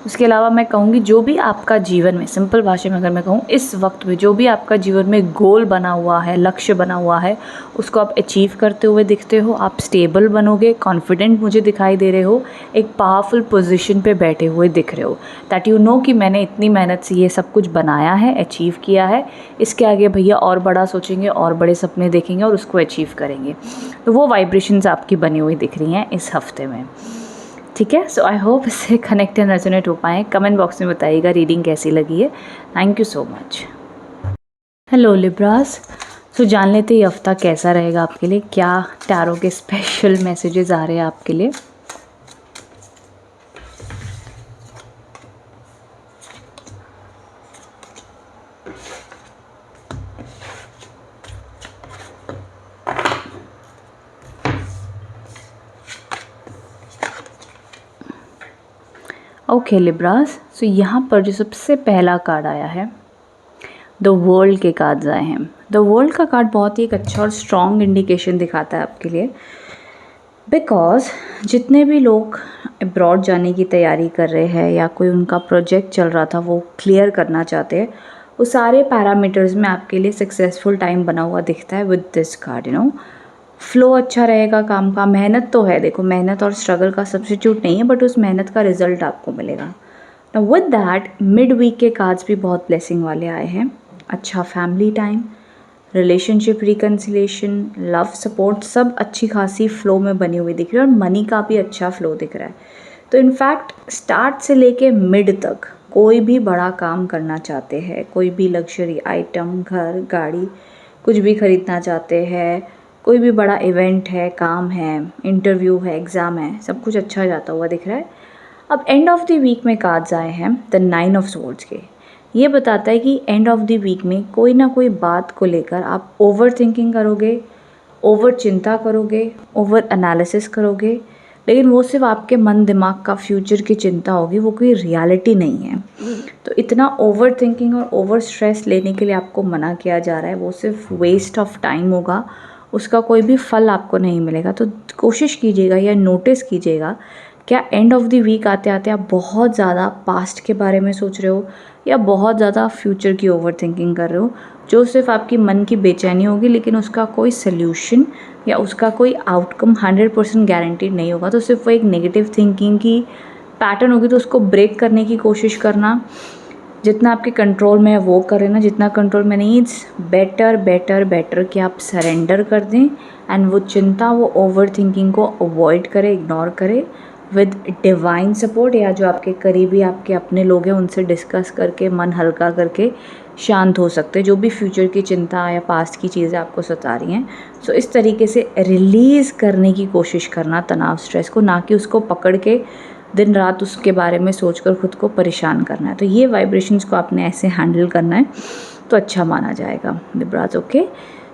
S1: उसके अलावा मैं कहूँगी जो भी आपका जीवन में, सिंपल भाषा में अगर मैं कहूँ, इस वक्त में जो भी आपका जीवन में गोल बना हुआ है, लक्ष्य बना हुआ है, उसको आप अचीव करते हुए दिखते हो। आप स्टेबल बनोगे, कॉन्फिडेंट मुझे दिखाई दे रहे हो, एक पावरफुल पोजीशन पे बैठे हुए दिख रहे हो, दैट यू नो कि मैंने इतनी मेहनत से ये सब कुछ बनाया है, अचीव किया है, इसके आगे भैया और बड़ा सोचेंगे और बड़े सपने देखेंगे और उसको अचीव करेंगे। तो वो वाइब्रेशंस आपकी बनी हुई दिख रही हैं इस हफ्ते में। ठीक है, सो आई होप इससे कनेक्ट एंड रेजोनेट हो पाएँ। कमेंट बॉक्स में बताइएगा रीडिंग कैसी लगी है। Thank you so much. Hello Libras. So जान लेते ये हफ्ता कैसा रहेगा आपके लिए, क्या टैरो के स्पेशल मैसेजेस आ रहे हैं आपके लिए। ओके लिब्रास, सो यहाँ पर जो सबसे पहला कार्ड आया है, द वर्ल्ड के कार्ड्स आए हैं। द वर्ल्ड का कार्ड बहुत ही एक अच्छा और स्ट्रॉन्ग इंडिकेशन दिखाता है आपके लिए, बिकॉज जितने भी लोग अब्रॉड जाने की तैयारी कर रहे हैं या कोई उनका प्रोजेक्ट चल रहा था वो क्लियर करना चाहते हैं, वो सारे पैरामीटर्स में आपके लिए सक्सेसफुल टाइम बना हुआ दिखता है विद दिस कार्ड। फ्लो अच्छा रहेगा काम का। मेहनत तो है, देखो मेहनत और स्ट्रगल का सब्स्टिट्यूट नहीं है, बट उस मेहनत का रिजल्ट आपको मिलेगा। Now with that mid week के कार्ड्स भी बहुत ब्लेसिंग वाले आए हैं। अच्छा family time, relationship reconciliation, love support, सब अच्छी खासी फ्लो में बनी हुई दिख रही है और मनी का भी अच्छा फ्लो दिख रहा है। तो इनफैक्ट स्टार्ट से लेके मिड तक कोई भी बड़ा काम करना चाहते हैं, कोई भी लग्जरी आइटम, घर, गाड़ी, कुछ भी खरीदना चाहते हैं, कोई भी बड़ा इवेंट है, काम है, इंटरव्यू है, एग्ज़ाम है, सब कुछ अच्छा जाता हुआ दिख रहा है। अब एंड ऑफ द वीक में कार्ड्स आए हैं द 9 ऑफ स्वॉर्ड्स के। ये बताता है कि एंड ऑफ द वीक में कोई ना कोई बात को लेकर आप ओवर थिंकिंग करोगे, ओवर चिंता करोगे, ओवर एनालिसिस करोगे, लेकिन वो सिर्फ आपके मन दिमाग का फ्यूचर की चिंता होगी, वो कोई रियलिटी नहीं है। तो इतना ओवर थिंकिंग और ओवर स्ट्रेस लेने के लिए आपको मना किया जा रहा है, वो सिर्फ वेस्ट ऑफ टाइम होगा, उसका कोई भी फल आपको नहीं मिलेगा। तो कोशिश कीजिएगा या नोटिस कीजिएगा, क्या एंड ऑफ द वीक आते आते आप बहुत ज़्यादा पास्ट के बारे में सोच रहे हो या बहुत ज़्यादा फ्यूचर की ओवर थिंकिंग कर रहे हो, जो सिर्फ आपकी मन की बेचैनी होगी, लेकिन उसका कोई सल्यूशन या उसका कोई आउटकम 100% गारंटीड नहीं होगा। तो सिर्फ वो एक नेगेटिव थिंकिंग की पैटर्न होगी। तो उसको ब्रेक करने की कोशिश करना, जितना आपके कंट्रोल में है वो करें ना, जितना कंट्रोल में नहीं, इट्स बेटर बेटर बेटर कि आप सरेंडर कर दें एंड वो चिंता, वो ओवर थिंकिंग को अवॉइड करें, इग्नोर करें विद डिवाइन सपोर्ट, या जो आपके करीबी आपके अपने लोग हैं उनसे डिस्कस करके मन हल्का करके शांत हो सकते हैं, जो भी फ्यूचर की चिंता या पास्ट की चीज़ें आपको सता रही हैं। सो इस तरीके से रिलीज़ करने की कोशिश करना तनाव, स्ट्रेस को, ना कि उसको पकड़ के दिन रात उसके बारे में सोचकर खुद को परेशान करना है। तो ये वाइब्रेशंस को आपने ऐसे हैंडल करना है तो अच्छा माना जाएगा लिब्राज। ओके,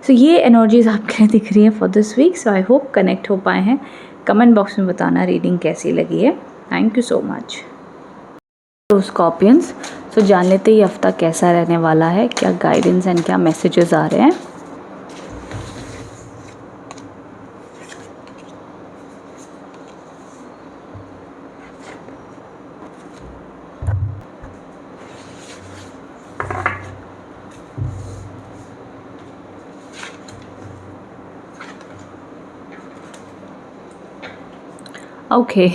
S1: सो ये एनर्जीज़ आपके लिए दिख रही है for this week. So I hope connect हो पाए हैं। कमेंट बॉक्स में बताना रीडिंग कैसी लगी है। Thank you so much. तो स्कॉर्पियंस, सो जान लेते ये हफ्ता कैसा रहने वाला है, क्या गाइडेंस एंड क्या मैसेजेस आ रहे हैं। ओके,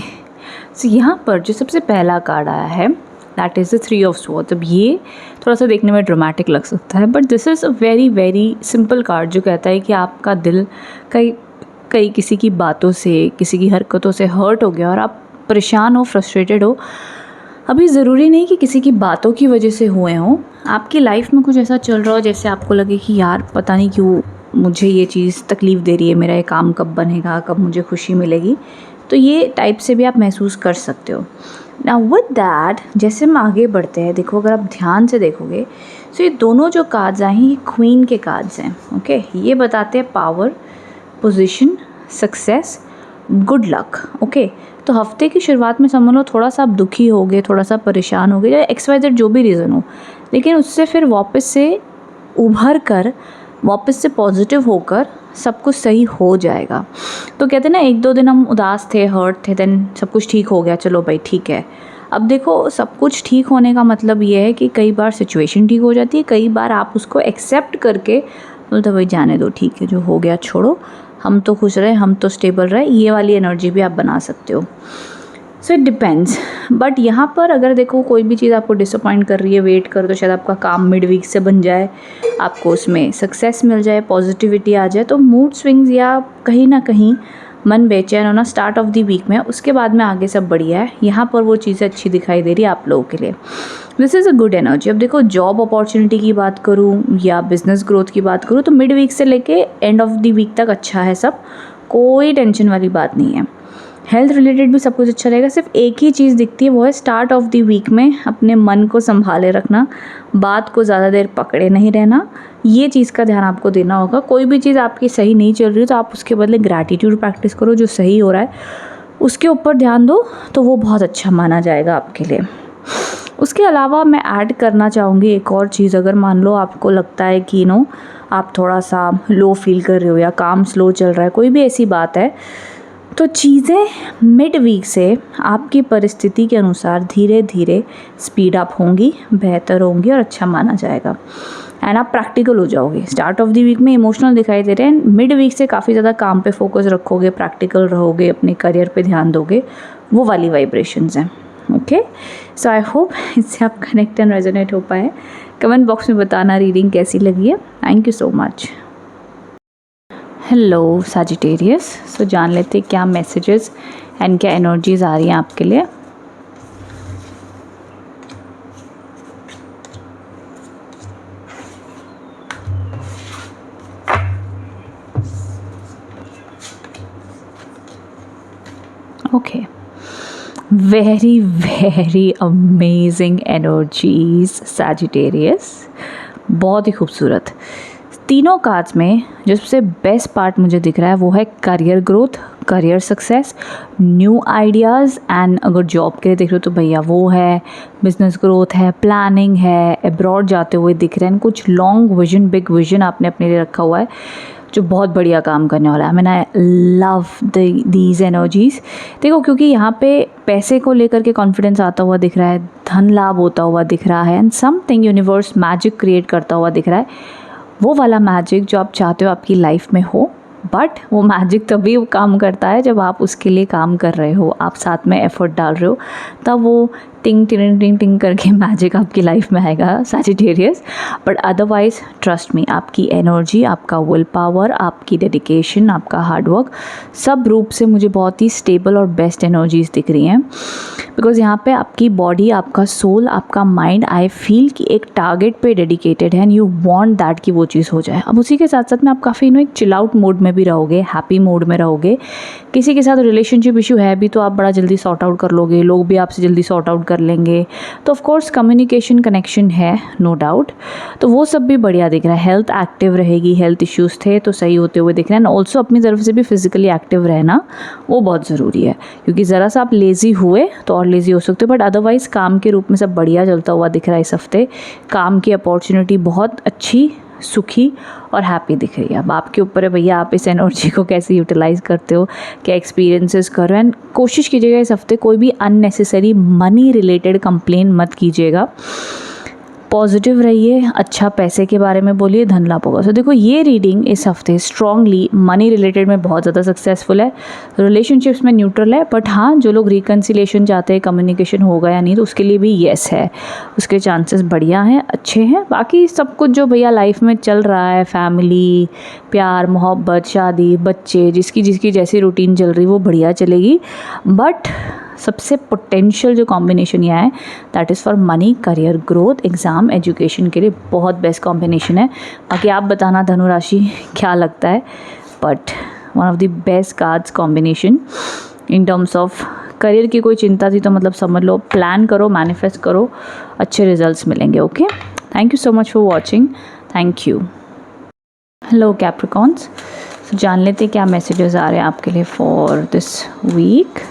S1: सो यहाँ पर जो सबसे पहला कार्ड आया है that is the 3 of swords. अब ये थोड़ा सा देखने में ड्रामेटिक लग सकता है, but this is a very very simple card जो कहता है कि आपका दिल कई किसी की बातों से, किसी की हरकतों से हर्ट हो गया और आप परेशान हो, फ्रस्ट्रेटेड हो। अभी ज़रूरी नहीं कि किसी की बातों की वजह से हुए हों, आपकी लाइफ में कुछ ऐसा चल रहा हो जैसे आपको लगे कि यार पता नहीं क्यों मुझे ये चीज़ तकलीफ़ दे रही है, मेरा ये काम कब बनेगा, कब मुझे खुशी मिलेगी। तो ये टाइप से भी आप महसूस कर सकते हो। नाउ विद दैट, जैसे हम आगे बढ़ते हैं, देखो अगर आप ध्यान से देखोगे तो ये दोनों जो कार्ड्स आए हैं ये क्वीन के कार्ड्स हैं। ओके, ये बताते हैं power, position, success, good luck. Okay, तो हफ्ते की शुरुआत में समझ लो थोड़ा सा आप दुखी होगे, थोड़ा सा परेशान होगे, या XYZ जो भी रीज़न हो, लेकिन उससे फिर वापस से उभर कर, वापस से पॉजिटिव होकर सब कुछ सही हो जाएगा। तो कहते हैं ना, 1-2 दिन हम उदास थे, हर्ट थे, देन सब कुछ ठीक हो गया, चलो भाई ठीक है। अब देखो, सब कुछ ठीक होने का मतलब ये है कि कई बार सिचुएशन ठीक हो जाती है, कई बार आप उसको एक्सेप्ट करके बोलते भाई जाने दो, ठीक है जो हो गया छोड़ो, हम तो खुश रहे, हम तो स्टेबल रहे, ये वाली एनर्जी भी आप बना सकते हो। So it depends. बट यहाँ पर अगर देखो कोई भी चीज़ आपको डिसअपॉइंट कर रही है, वेट कर दो, शायद आपका काम मिड वीक से बन जाए, आपको उसमें सक्सेस मिल जाए, पॉजिटिविटी आ जाए। तो मूड स्विंग्स या कहीं ना कहीं मन बेचैन होना स्टार्ट ऑफ द वीक में, उसके बाद में आगे सब बढ़िया है। यहाँ पर वो चीज़ें अच्छी दिखाई दे रही है आप लोगों के लिए। This is a good energy. अब देखो, जॉब अपॉर्चुनिटी की बात करूँ या बिजनेस ग्रोथ की बात करूँ तो मिड वीक से लेके एंड ऑफ द वीक तक अच्छा है सब, कोई टेंशन वाली बात नहीं है। हेल्थ रिलेटेड भी सब कुछ अच्छा रहेगा। सिर्फ एक ही चीज़ दिखती है, वो है स्टार्ट ऑफ द वीक में अपने मन को संभाले रखना, बात को ज़्यादा देर पकड़े नहीं रहना, ये चीज़ का ध्यान आपको देना होगा। कोई भी चीज़ आपकी सही नहीं चल रही तो आप उसके बदले ग्रैटिट्यूड प्रैक्टिस करो, जो सही हो रहा है उसके ऊपर ध्यान दो, तो वो बहुत अच्छा माना जाएगा आपके लिए। उसके अलावा मैं ऐड करना चाहूँगी एक और चीज़। अगर मान लो आपको लगता है कि आप थोड़ा सा लो फील कर रहे हो या काम स्लो चल रहा है, कोई भी ऐसी बात है, तो चीज़ें मिड वीक से आपकी परिस्थिति के अनुसार धीरे धीरे स्पीड अप होंगी, बेहतर होंगी और अच्छा माना जाएगा एंड आप प्रैक्टिकल हो जाओगे। स्टार्ट ऑफ द वीक में इमोशनल दिखाई दे रहे हैं, मिड वीक से काफ़ी ज़्यादा काम पे फोकस रखोगे, प्रैक्टिकल रहोगे, अपने करियर पे ध्यान दोगे, वो वाली वाइब्रेशंस हैं। ओके, सो आई होप इससे आप कनेक्ट एंड रेजोनेट हो पाए। कमेंट बॉक्स में बताना रीडिंग कैसी लगी है। Thank you so much. Hello Sagittarius, so जान लेते क्या मैसेजेस एंड क्या एनर्जीज आ रही हैं आपके लिए। Okay, very very amazing energies Sagittarius, बहुत ही खूबसूरत। तीनों कार्ड्स में जो सबसे बेस्ट पार्ट मुझे दिख रहा है वो है career growth, career success, new ideas, and अगर जॉब के लिए देख रहे हो तो भैया वो है, बिजनेस ग्रोथ है, प्लानिंग है, अब्रॉड जाते हुए दिख रहे हैं, कुछ लॉन्ग विजन, बिग विजन आपने अपने लिए रखा हुआ है जो बहुत बढ़िया काम करने वाला है। I mean I love these energies. देखो क्योंकि यहाँ पे पैसे को लेकर के कॉन्फिडेंस आता हुआ दिख रहा है, धन लाभ होता हुआ दिख रहा है, and something universe magic create करता हुआ दिख रहा है, वो वाला मैजिक जो आप चाहते हो आपकी लाइफ में हो। बट वो मैजिक तभी काम करता है जब आप उसके लिए काम कर रहे हो, आप साथ में एफर्ट डाल रहे हो, तब वो टिंग टिंग टिंग टिंग करके मैजिक आपकी लाइफ में आएगा Sagittarius. But otherwise trust me, आपकी एनर्जी, आपका विल पावर, आपकी डेडिकेशन, आपका हार्डवर्क, सब रूप से मुझे बहुत ही स्टेबल और बेस्ट एनर्जीज दिख रही हैं। बिकॉज यहाँ पे आपकी बॉडी, आपका सोल, आपका माइंड, आई फील कि एक टारगेट पे डेडिकेटेड है एंड यू वांट दैट कि वो चीज़ हो जाए। अब उसी के साथ साथ में आप काफ़ी एक चिल आउट मोड में भी रहोगे, हैप्पी मोड में रहोगे। किसी के साथ रिलेशनशिप इशू है भी तो आप बड़ा जल्दी सॉर्ट आउट कर लोगे, लोग भी आपसे जल्दी सॉर्ट आउट कर लेंगे। तो ऑफ कोर्स कम्युनिकेशन कनेक्शन है, नो डाउट, तो वो सब भी बढ़िया दिख रहा है। हेल्थ एक्टिव रहेगी, हेल्थ इश्यूज़ थे तो सही होते हुए दिख रहे हैं। ऑल्सो अपनी तरफ से भी फिजिकली एक्टिव रहना वो बहुत ज़रूरी है, क्योंकि ज़रा सा आप लेज़ी हुए तो और लेज़ी हो सकते हो। बट अदरवाइज़ काम के रूप में सब बढ़िया चलता हुआ दिख रहा है इस हफ्ते। काम की अपॉर्चुनिटी बहुत अच्छी, सुखी और हैप्पी दिख रही है। अब आपके ऊपर है भैया, आप इस एनर्जी को कैसे यूटिलाइज़ करते हो, क्या एक्सपीरियंसेस करो। एंड कोशिश कीजिएगा इस हफ्ते कोई भी अननेसेसरी मनी रिलेटेड कंप्लेन मत कीजिएगा, पॉजिटिव रहिए, अच्छा पैसे के बारे में बोलिए, धन लाभ होगा। सो देखो ये रीडिंग इस हफ्ते स्ट्रांगली मनी रिलेटेड में बहुत ज़्यादा सक्सेसफुल है, रिलेशनशिप्स में न्यूट्रल है। बट हाँ, जो लोग रिकन्सिलेशन चाहते हैं, कम्युनिकेशन होगा या नहीं, तो उसके लिए भी येस है, उसके चांसेस बढ़िया हैं, अच्छे हैं। बाकी सब कुछ जो भैया लाइफ में चल रहा है, फैमिली, प्यार, मोहब्बत, शादी, बच्चे, जिसकी जिसकी जैसी रूटीन चल रही वो बढ़िया चलेगी। बट सबसे पोटेंशियल जो कॉम्बिनेशन यहाँ है that is for money, career, growth, exam, education के लिए बहुत बेस्ट कॉम्बिनेशन है। बाकी आप बताना धनु राशि क्या लगता है, but one of the best cards combination in terms of career की कोई चिंता थी तो मतलब समझ लो, प्लान करो, मैनिफेस्ट करो, अच्छे रिजल्ट्स मिलेंगे। Okay, thank you so much for watching, thank you. Hello Capricorns, जान लेते क्या मैसेजेस आ रहे हैं आपके लिए for this week.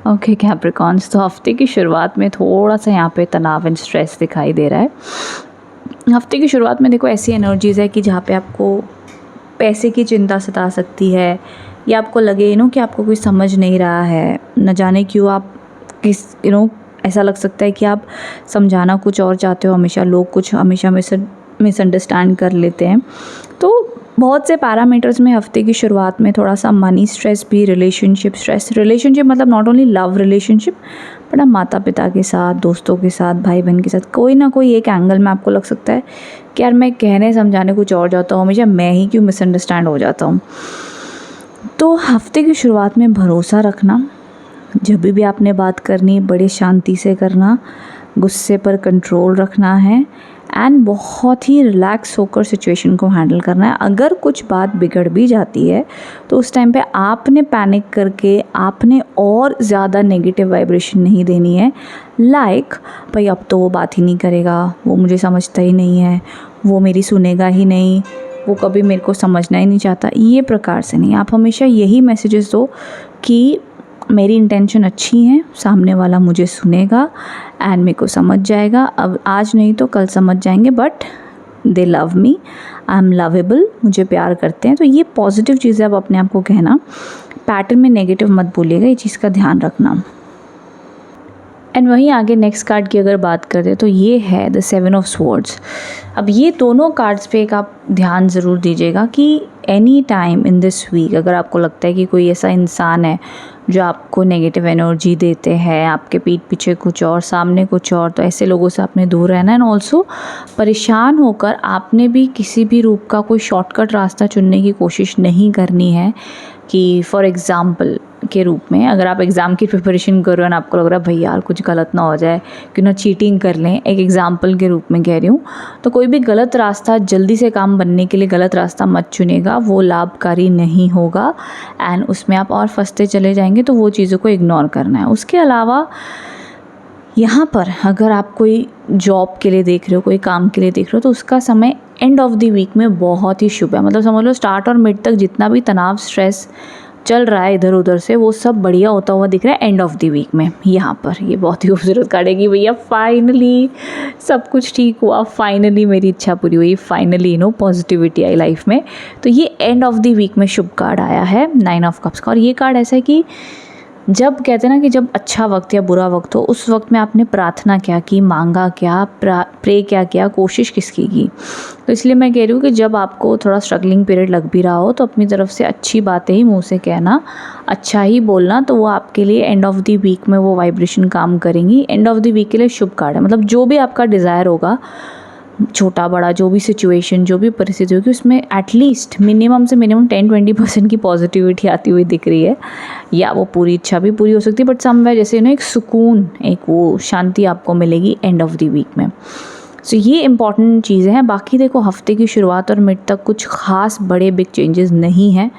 S1: Okay Capricorns, तो हफ्ते की शुरुआत में थोड़ा सा यहाँ पे तनाव एंड स्ट्रेस दिखाई दे रहा है। हफ्ते की शुरुआत में देखो ऐसी एनर्जीज़ है कि जहाँ पे आपको पैसे की चिंता सता सकती है, या आपको लगे कि आपको कोई समझ नहीं रहा है, न जाने क्यों आप किस ऐसा लग सकता है कि आप समझाना कुछ और चाहते हो, हमेशा लोग कुछ हमेशा मिसअंडरस्टैंड कर लेते हैं। तो बहुत से पैरामीटर्स में हफ्ते की शुरुआत में थोड़ा सा मनी स्ट्रेस भी, रिलेशनशिप स्ट्रेस, रिलेशनशिप मतलब not only love relationship, but आप माता पिता के साथ, दोस्तों के साथ, भाई बहन के साथ, कोई ना कोई एक एंगल में आपको लग सकता है कि यार मैं कहने समझाने कुछ और जाता हूँ, हमेशा मैं ही क्यों मिसअंडरस्टैंड हो जाता हूँ। तो हफ्ते की शुरुआत में भरोसा रखना, जब भी आपने बात करनी बड़े शांति से करना, गुस्से पर कंट्रोल रखना है, एंड बहुत ही रिलैक्स होकर सिचुएशन को हैंडल करना है। अगर कुछ बात बिगड़ भी जाती है तो उस टाइम पे आपने पैनिक करके आपने और ज़्यादा नेगेटिव वाइब्रेशन नहीं देनी है, लाइक भाई अब तो वो बात ही नहीं करेगा, वो मुझे समझता ही नहीं है, वो मेरी सुनेगा ही नहीं, वो कभी मेरे को समझना ही नहीं चाहता, ये प्रकार से नहीं। आप हमेशा यही मैसेजेस दो कि मेरी इंटेंशन अच्छी है, सामने वाला मुझे सुनेगा एंड मेरे को समझ जाएगा, अब आज नहीं तो कल समझ जाएंगे, but they love me, I am lovable, मुझे प्यार करते हैं। तो ये पॉजिटिव चीज़ें आप अपने आप को कहना, पैटर्न में नेगेटिव मत बोलिएगा, ये चीज़ का ध्यान रखना। एंड वहीं आगे नेक्स्ट कार्ड की अगर बात करें तो ये है द 7 ऑफ स्वॉर्ड्स। अब ये दोनों कार्ड्स पे एक आप ध्यान ज़रूर दीजिएगा कि any time in this week अगर आपको लगता है कि कोई ऐसा इंसान है जो आपको नेगेटिव एनर्जी देते हैं, आपके पीठ पीछे कुछ और, सामने कुछ और, तो ऐसे लोगों से आपने दूर रहना है। एंड ऑल्सो परेशान होकर आपने भी किसी भी रूप का कोई शॉर्टकट रास्ता चुनने की कोशिश नहीं करनी है कि फॉर एग्ज़ाम्पल के रूप में, अगर आप एग्ज़ाम की प्रिपरेशन कर रहे हो और आपको लग रहा है भाई यार कुछ गलत ना हो जाए, क्यों ना चीटिंग कर लें, एक एग्जांपल के रूप में कह रही हूँ, तो कोई भी गलत रास्ता, जल्दी से काम बनने के लिए गलत रास्ता मत चुनिएगा, वो लाभकारी नहीं होगा एंड उसमें आप और फंसते चले जाएंगे। तो वो चीज़ों को इग्नोर करना है। उसके अलावा यहाँ पर अगर आप कोई जॉब के लिए देख रहे हो, कोई काम के लिए देख रहे हो, तो उसका समय एंड ऑफ द वीक में बहुत ही शुभ है। मतलब समझ लो स्टार्ट और मिड तक जितना भी तनाव, स्ट्रेस चल रहा है इधर उधर से, वो सब बढ़िया होता हुआ दिख रहा है एंड ऑफ द वीक में। यहाँ पर ये बहुत ही खूबसूरत कार्ड है कि भैया फाइनली सब कुछ ठीक हुआ, फाइनली मेरी इच्छा पूरी हुई, फाइनली पॉजिटिविटी आई लाइफ में। तो ये एंड ऑफ द वीक में शुभ कार्ड आया है 9 ऑफ कप्स का। और ये कार्ड ऐसा है कि जब कहते हैं ना कि जब अच्छा वक्त या बुरा वक्त हो, उस वक्त में आपने प्रार्थना क्या की, मांगा क्या, प्रे क्या किया, कोशिश किसकी की। तो इसलिए मैं कह रही हूँ कि जब आपको थोड़ा स्ट्रगलिंग पीरियड लग भी रहा हो तो अपनी तरफ से अच्छी बातें ही मुंह से कहना, अच्छा ही बोलना, तो वो आपके लिए एंड ऑफ द वीक में वो वाइब्रेशन काम करेंगी। एंड ऑफ द वीक के लिए शुभ कार्ड है। मतलब जो भी आपका डिज़ायर होगा, छोटा बड़ा जो भी सिचुएशन, जो भी परिस्थिति होगी, उसमें एटलीस्ट मिनिमम से मिनिमम 10-20% की पॉजिटिविटी आती हुई दिख रही है। या वो पूरी इच्छा भी पूरी हो सकती है, बट समवेयर जैसे एक सुकून, एक वो शांति आपको मिलेगी एंड ऑफ द वीक में। सो ये इंपॉर्टेंट चीज़ें हैं। बाकी देखो हफ्ते की शुरुआत और मिड तक कुछ खास बड़े बिग चेंजेस नहीं हैं।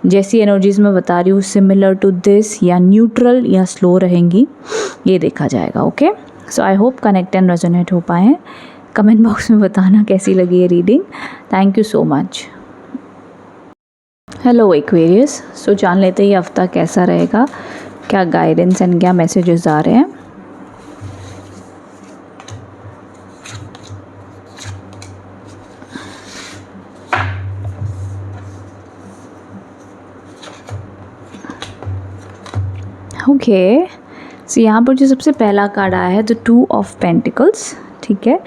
S1: जैसी एनर्जीज मैं बता रही हूँ सिमिलर टू दिस, या न्यूट्रल या स्लो रहेंगी, ये देखा जाएगा। Okay, so I hope connect and resonate हो पाए हैं। कमेंट बॉक्स में बताना कैसी लगी ये reading. Thank you so much. Hello Aquarius, so जान लेते हैं ये हफ्ता कैसा रहेगा, क्या गाइडेंस एंड क्या मैसेजेस आ रहे हैं। ओके, सो यहाँ पर जो सबसे पहला कार्ड आया है द 2 ऑफ पेंटिकल्स। ठीक है,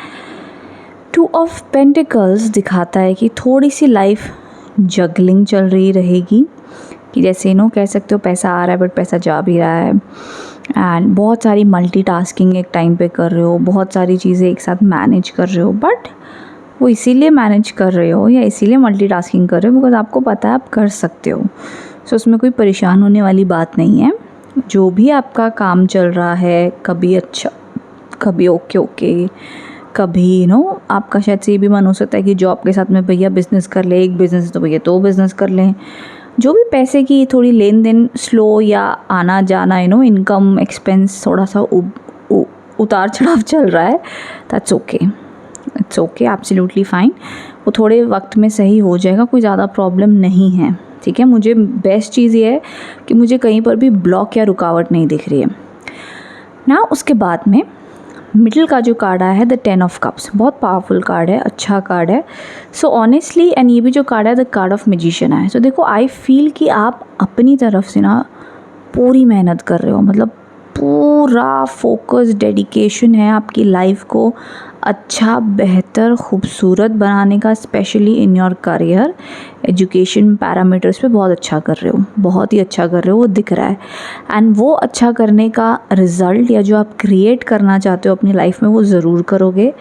S1: 2 ऑफ पेंटिकल्स दिखाता है कि थोड़ी सी लाइफ जगलिंग चल रही रहेगी, कि जैसे कह सकते हो पैसा आ रहा है बट पैसा जा भी रहा है, एंड बहुत सारी मल्टीटास्किंग एक टाइम पे कर रहे हो, बहुत सारी चीज़ें एक साथ मैनेज कर रहे हो, बट वो इसीलिए मैनेज कर रहे हो या इसीलिए मल्टीटास्किंग कर रहे हो बिकॉज आपको पता है आप कर सकते हो। सो उसमें कोई परेशान होने वाली बात नहीं है। जो भी आपका काम चल रहा है, कभी अच्छा कभी ओके, कभी आपका शायद से ये भी मन हो सकता है कि जॉब के साथ में भैया बिज़नेस कर ले, एक बिज़नेस तो भैया 2 बिज़नेस कर लें। जो भी पैसे की थोड़ी लेन देन स्लो या आना जाना इनकम एक्सपेंस थोड़ा सा उतार चढ़ाव चल रहा है, that's okay, it's okay, absolutely fine. वो थोड़े वक्त में सही हो जाएगा, कोई ज़्यादा प्रॉब्लम नहीं है। ठीक है, मुझे बेस्ट चीज़ ये है कि मुझे कहीं पर भी ब्लॉक या रुकावट नहीं दिख रही है ना। उसके बाद में मिडिल का जो कार्ड आया है द 10 ऑफ कप्स, बहुत पावरफुल कार्ड है, अच्छा कार्ड है। सो ऑनेस्टली, एंड ये भी जो कार्ड है द कार्ड ऑफ मैजिशियन है। सो देखो आई फील कि आप अपनी तरफ से पूरी मेहनत कर रहे हो, मतलब पूरा फोकस, डेडिकेशन है आपकी लाइफ को अच्छा, बेहतर, खूबसूरत बनाने का, specially in your career, education parameters पे बहुत अच्छा कर रहे हो, बहुत ही अच्छा कर रहे हो, वो दिख रहा है। एंड वो अच्छा करने का रिज़ल्ट या जो आप क्रिएट करना चाहते हो अपनी लाइफ में वो ज़रूर करोगे,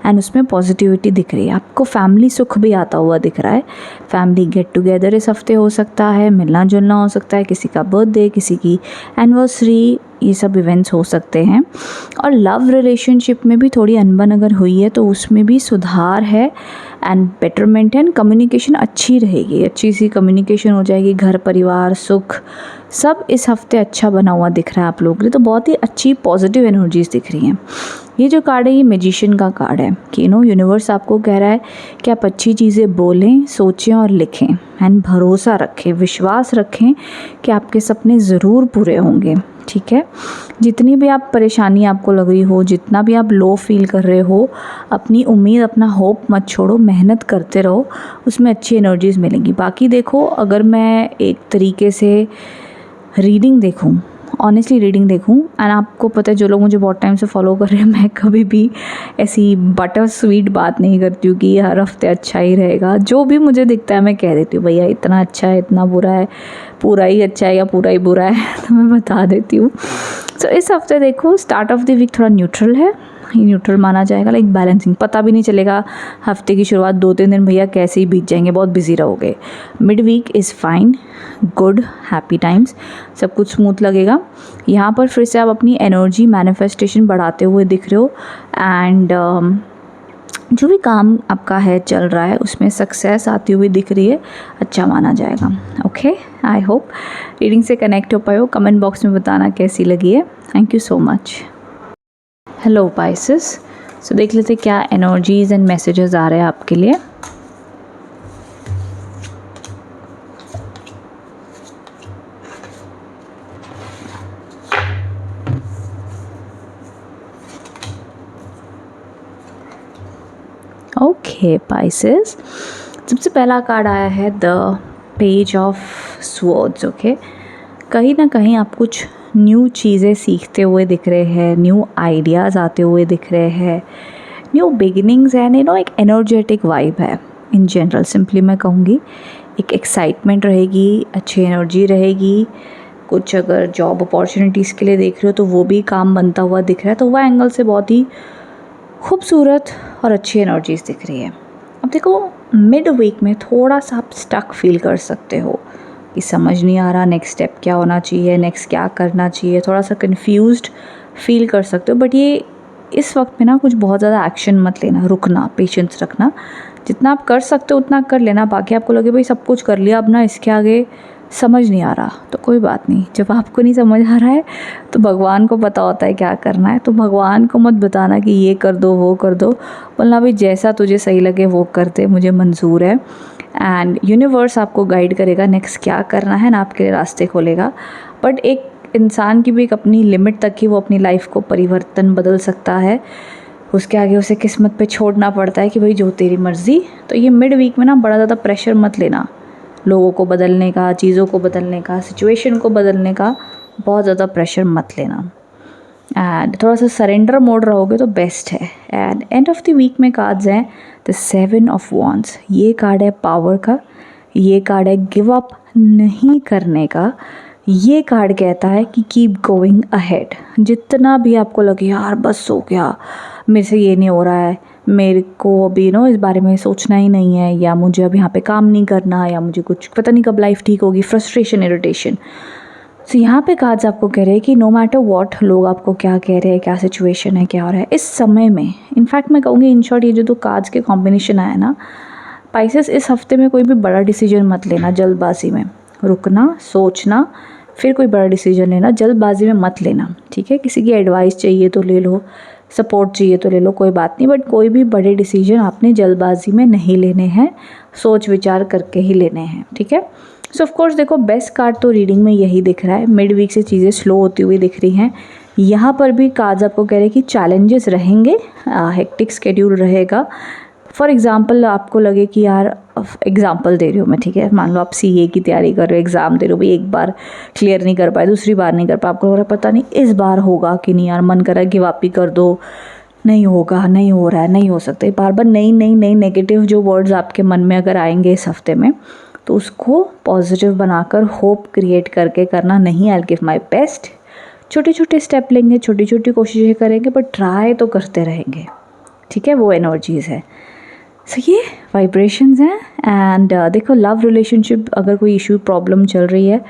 S1: एंड उसमें पॉजिटिविटी दिख रही है। आपको फैमिली सुख भी आता हुआ दिख रहा है। फैमिली गेट टुगेदर इस हफ्ते हो सकता है, मिलना जुलना हो सकता है, किसी का बर्थडे, किसी की एनिवर्सरी, ये सब इवेंट्स हो सकते हैं। और लव रिलेशनशिप में भी थोड़ी अनबन अगर हुई है तो उसमें भी सुधार है एंड बेटरमेंट है, एंड कम्युनिकेशन अच्छी रहेगी, अच्छी सी कम्युनिकेशन हो जाएगी। घर परिवार सुख सब इस हफ्ते अच्छा बना हुआ दिख रहा है आप लोगों के लिए, तो बहुत ही अच्छी पॉजिटिव एनर्जीज दिख रही हैं। ये जो कार्ड है ये मैजिशियन का कार्ड है कि यूनिवर्स आपको कह रहा है कि आप अच्छी चीज़ें बोलें, सोचें और लिखें, एंड भरोसा रखें, विश्वास रखें कि आपके सपने ज़रूर पूरे होंगे। ठीक है, जितनी भी आप परेशानी आपको लग रही हो, जितना भी आप लो फील कर रहे हो, अपनी उम्मीद, अपना होप मत छोड़ो, मेहनत करते रहो, उसमें अच्छी एनर्जीज मिलेंगी। बाकी देखो, अगर मैं एक तरीके से रीडिंग देखूं, ऑनेस्टली रीडिंग देखूं, एंड आपको पता है जो लोग मुझे बहुत टाइम से फॉलो कर रहे हैं, मैं कभी भी ऐसी बटर स्वीट बात नहीं करती हूँ कि हर हफ्ते अच्छा ही रहेगा। जो भी मुझे दिखता है मैं कह देती हूँ भैया इतना अच्छा है, इतना बुरा है, पूरा ही अच्छा है या पूरा ही बुरा है तो मैं बता देती हूँ। सो इस हफ्ते देखो स्टार्ट ऑफ द वीक थोड़ा न्यूट्रल है, ये न्यूट्रल माना जाएगा, लाइक बैलेंसिंग, पता भी नहीं चलेगा हफ्ते की शुरुआत 2-3 दिन भैया कैसे ही बीत जाएंगे, बहुत बिजी रहोगे। Mid week is fine, good, happy times, सब कुछ स्मूथ लगेगा। यहाँ पर फिर से आप अपनी एनर्जी मैनिफेस्टेशन बढ़ाते हुए दिख रहे हो एंड जो भी काम आपका है चल रहा है उसमें सक्सेस आती हुई दिख रही है, अच्छा माना जाएगा। ओके, आई होप रीडिंग से कनेक्ट हो पाए हो। कमेंट बॉक्स में बताना कैसी लगी है। Thank you so much. Hello Pisces, so देख लेते क्या एनर्जीज एंड मैसेजेस आ रहे हैं आपके लिए। ओके पाइसेस, सबसे पहला कार्ड आया है the page of swords. Okay, कहीं ना कहीं आप कुछ न्यू चीज़ें सीखते हुए दिख रहे हैं, न्यू आइडियाज़ आते हुए दिख रहे हैं, न्यू बिगिनिंग्स एंड एक एनर्जेटिक वाइब है इन जनरल। सिंपली मैं कहूँगी एक एक्साइटमेंट रहेगी, अच्छी एनर्जी रहेगी। कुछ अगर जॉब अपॉर्चुनिटीज़ के लिए देख रहे हो तो वो भी काम बनता हुआ दिख रहा है, तो वह एंगल से बहुत ही खूबसूरत और अच्छी एनर्जीज दिख रही है। अब देखो मिड वीक में थोड़ा सा आप स्टक फील कर सकते हो कि समझ नहीं आ रहा नेक्स्ट स्टेप क्या होना चाहिए, नेक्स्ट क्या करना चाहिए, थोड़ा सा कंफ्यूज्ड फील कर सकते हो। बट ये इस वक्त में ना कुछ बहुत ज़्यादा एक्शन मत लेना, रुकना, पेशेंस रखना, जितना आप कर सकते हो उतना कर लेना। बाकी आपको लगे भाई सब कुछ कर लिया, अब ना इसके आगे समझ नहीं आ रहा, तो कोई बात नहीं। जब आपको नहीं समझ आ रहा है तो भगवान को पता होता है क्या करना है, तो भगवान को मत बताना कि ये कर दो वो कर दो, बोलना भाई जैसा तुझे सही लगे वो कर दे, मुझे मंजूर है। एंड यूनिवर्स आपको गाइड करेगा नेक्स्ट क्या करना है ना, आपके लिए रास्ते खोलेगा। बट एक इंसान की भी एक अपनी लिमिट तक ही वो अपनी लाइफ को परिवर्तन बदल सकता है, उसके आगे उसे किस्मत पे छोड़ना पड़ता है कि भाई जो तेरी मर्ज़ी। तो ये मिड वीक में ना बड़ा ज़्यादा प्रेशर मत लेना, लोगों को बदलने का, चीज़ों को बदलने का, सिचुएशन को बदलने का बहुत ज़्यादा प्रेशर मत लेना। एंड थोड़ा सा सरेंडर मोड रहोगे तो बेस्ट है। And end of the week में कार्ड्स हैं द 7 ऑफ वॉन्ड्स, ये कार्ड है पावर का, ये कार्ड है गिव अप नहीं करने का। ये कार्ड कहता है कि कीप गोइंग अहेड, जितना भी आपको लगे यार बस हो गया, मेरे से ये नहीं हो रहा है, मेरे को अभी इस बारे में सोचना ही नहीं है, या मुझे अब यहाँ पे काम नहीं करना, या मुझे कुछ पता नहीं कब लाइफ ठीक होगी, फ्रस्ट्रेशन, इरिटेशन। सो यहाँ पे कार्ड्स आपको कह रहे हैं कि नो मैटर व्हाट लोग आपको क्या कह रहे हैं, क्या सिचुएशन है, क्या हो रहा है इस समय में। इनफैक्ट मैं कहूँगी इन शॉर्ट, ये जो दो कार्ड्स के कॉम्बिनेशन आया ना पाइसेस, इस हफ्ते में कोई भी बड़ा डिसीजन मत लेना जल्दबाजी में, रुकना, सोचना, फिर कोई बड़ा डिसीजन लेना, जल्दबाजी में मत लेना। ठीक है, किसी की एडवाइस चाहिए तो ले लो, सपोर्ट चाहिए तो ले लो, कोई बात नहीं, बट कोई भी बड़े डिसीजन आपने जल्दबाजी में नहीं लेने हैं, सोच विचार करके ही लेने हैं। ठीक है, सो ऑफ कोर्स देखो बेस्ट कार्ड तो रीडिंग में यही दिख रहा है, मिड वीक से चीज़ें स्लो होती हुई दिख रही हैं। यहाँ पर भी कार्ड्स आपको कह रहे हैं कि चैलेंजेस रहेंगे, हेक्टिक स्केड्यूल रहेगा। फॉर एग्ज़ाम्पल आपको लगे कि यार, एग्जाम्पल दे रही हूँ मैं, ठीक है, मान लो आप सीए की तैयारी कर रहे हो, एग्ज़ाम दे रहे हो, भाई एक बार क्लियर नहीं कर पाए, दूसरी बार नहीं कर पाए, आपको लग रहा है पता नहीं इस बार होगा कि नहीं, यार मन कर रहा है गिव अप ही कर दो, नहीं होगा, नहीं हो रहा है, नहीं हो सकता। बार बार नई नई नई नेगेटिव जो वर्ड्स आपके मन में अगर आएंगे इस हफ्ते में, तो उसको पॉजिटिव बनाकर होप क्रिएट करके करना, नहीं I will give my best, छोटे छोटे स्टेप लेंगे, छोटी छोटी कोशिशें करेंगे, बट ट्राई तो करते रहेंगे। ठीक है, वो एनर्जीज़ है। सो ये वाइब्रेशंस हैं। एंड देखो लव रिलेशनशिप अगर कोई इशू प्रॉब्लम चल रही है,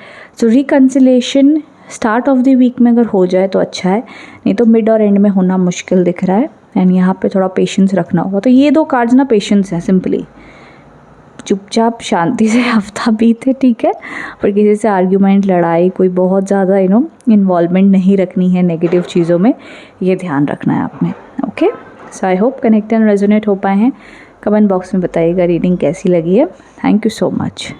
S1: so reconciliation start of the week में अगर हो जाए तो अच्छा है, नहीं तो मिड और एंड में होना मुश्किल दिख रहा है। एंड यहाँ पे थोड़ा पेशेंस रखना होगा। तो ये दो कार्ड्स ना पेशेंस है, सिंपली चुपचाप शांति से हफ्ता बीते, ठीक है, पर किसी से आर्ग्यूमेंट, लड़ाई, कोई बहुत ज़्यादा इन्वॉल्वमेंट नहीं रखनी है नेगेटिव चीज़ों में, ये ध्यान रखना है आपने। Okay, so I hope connect and resonate हो पाए हैं। कमेंट बॉक्स में बताइएगा रीडिंग कैसी लगी है। Thank you so much.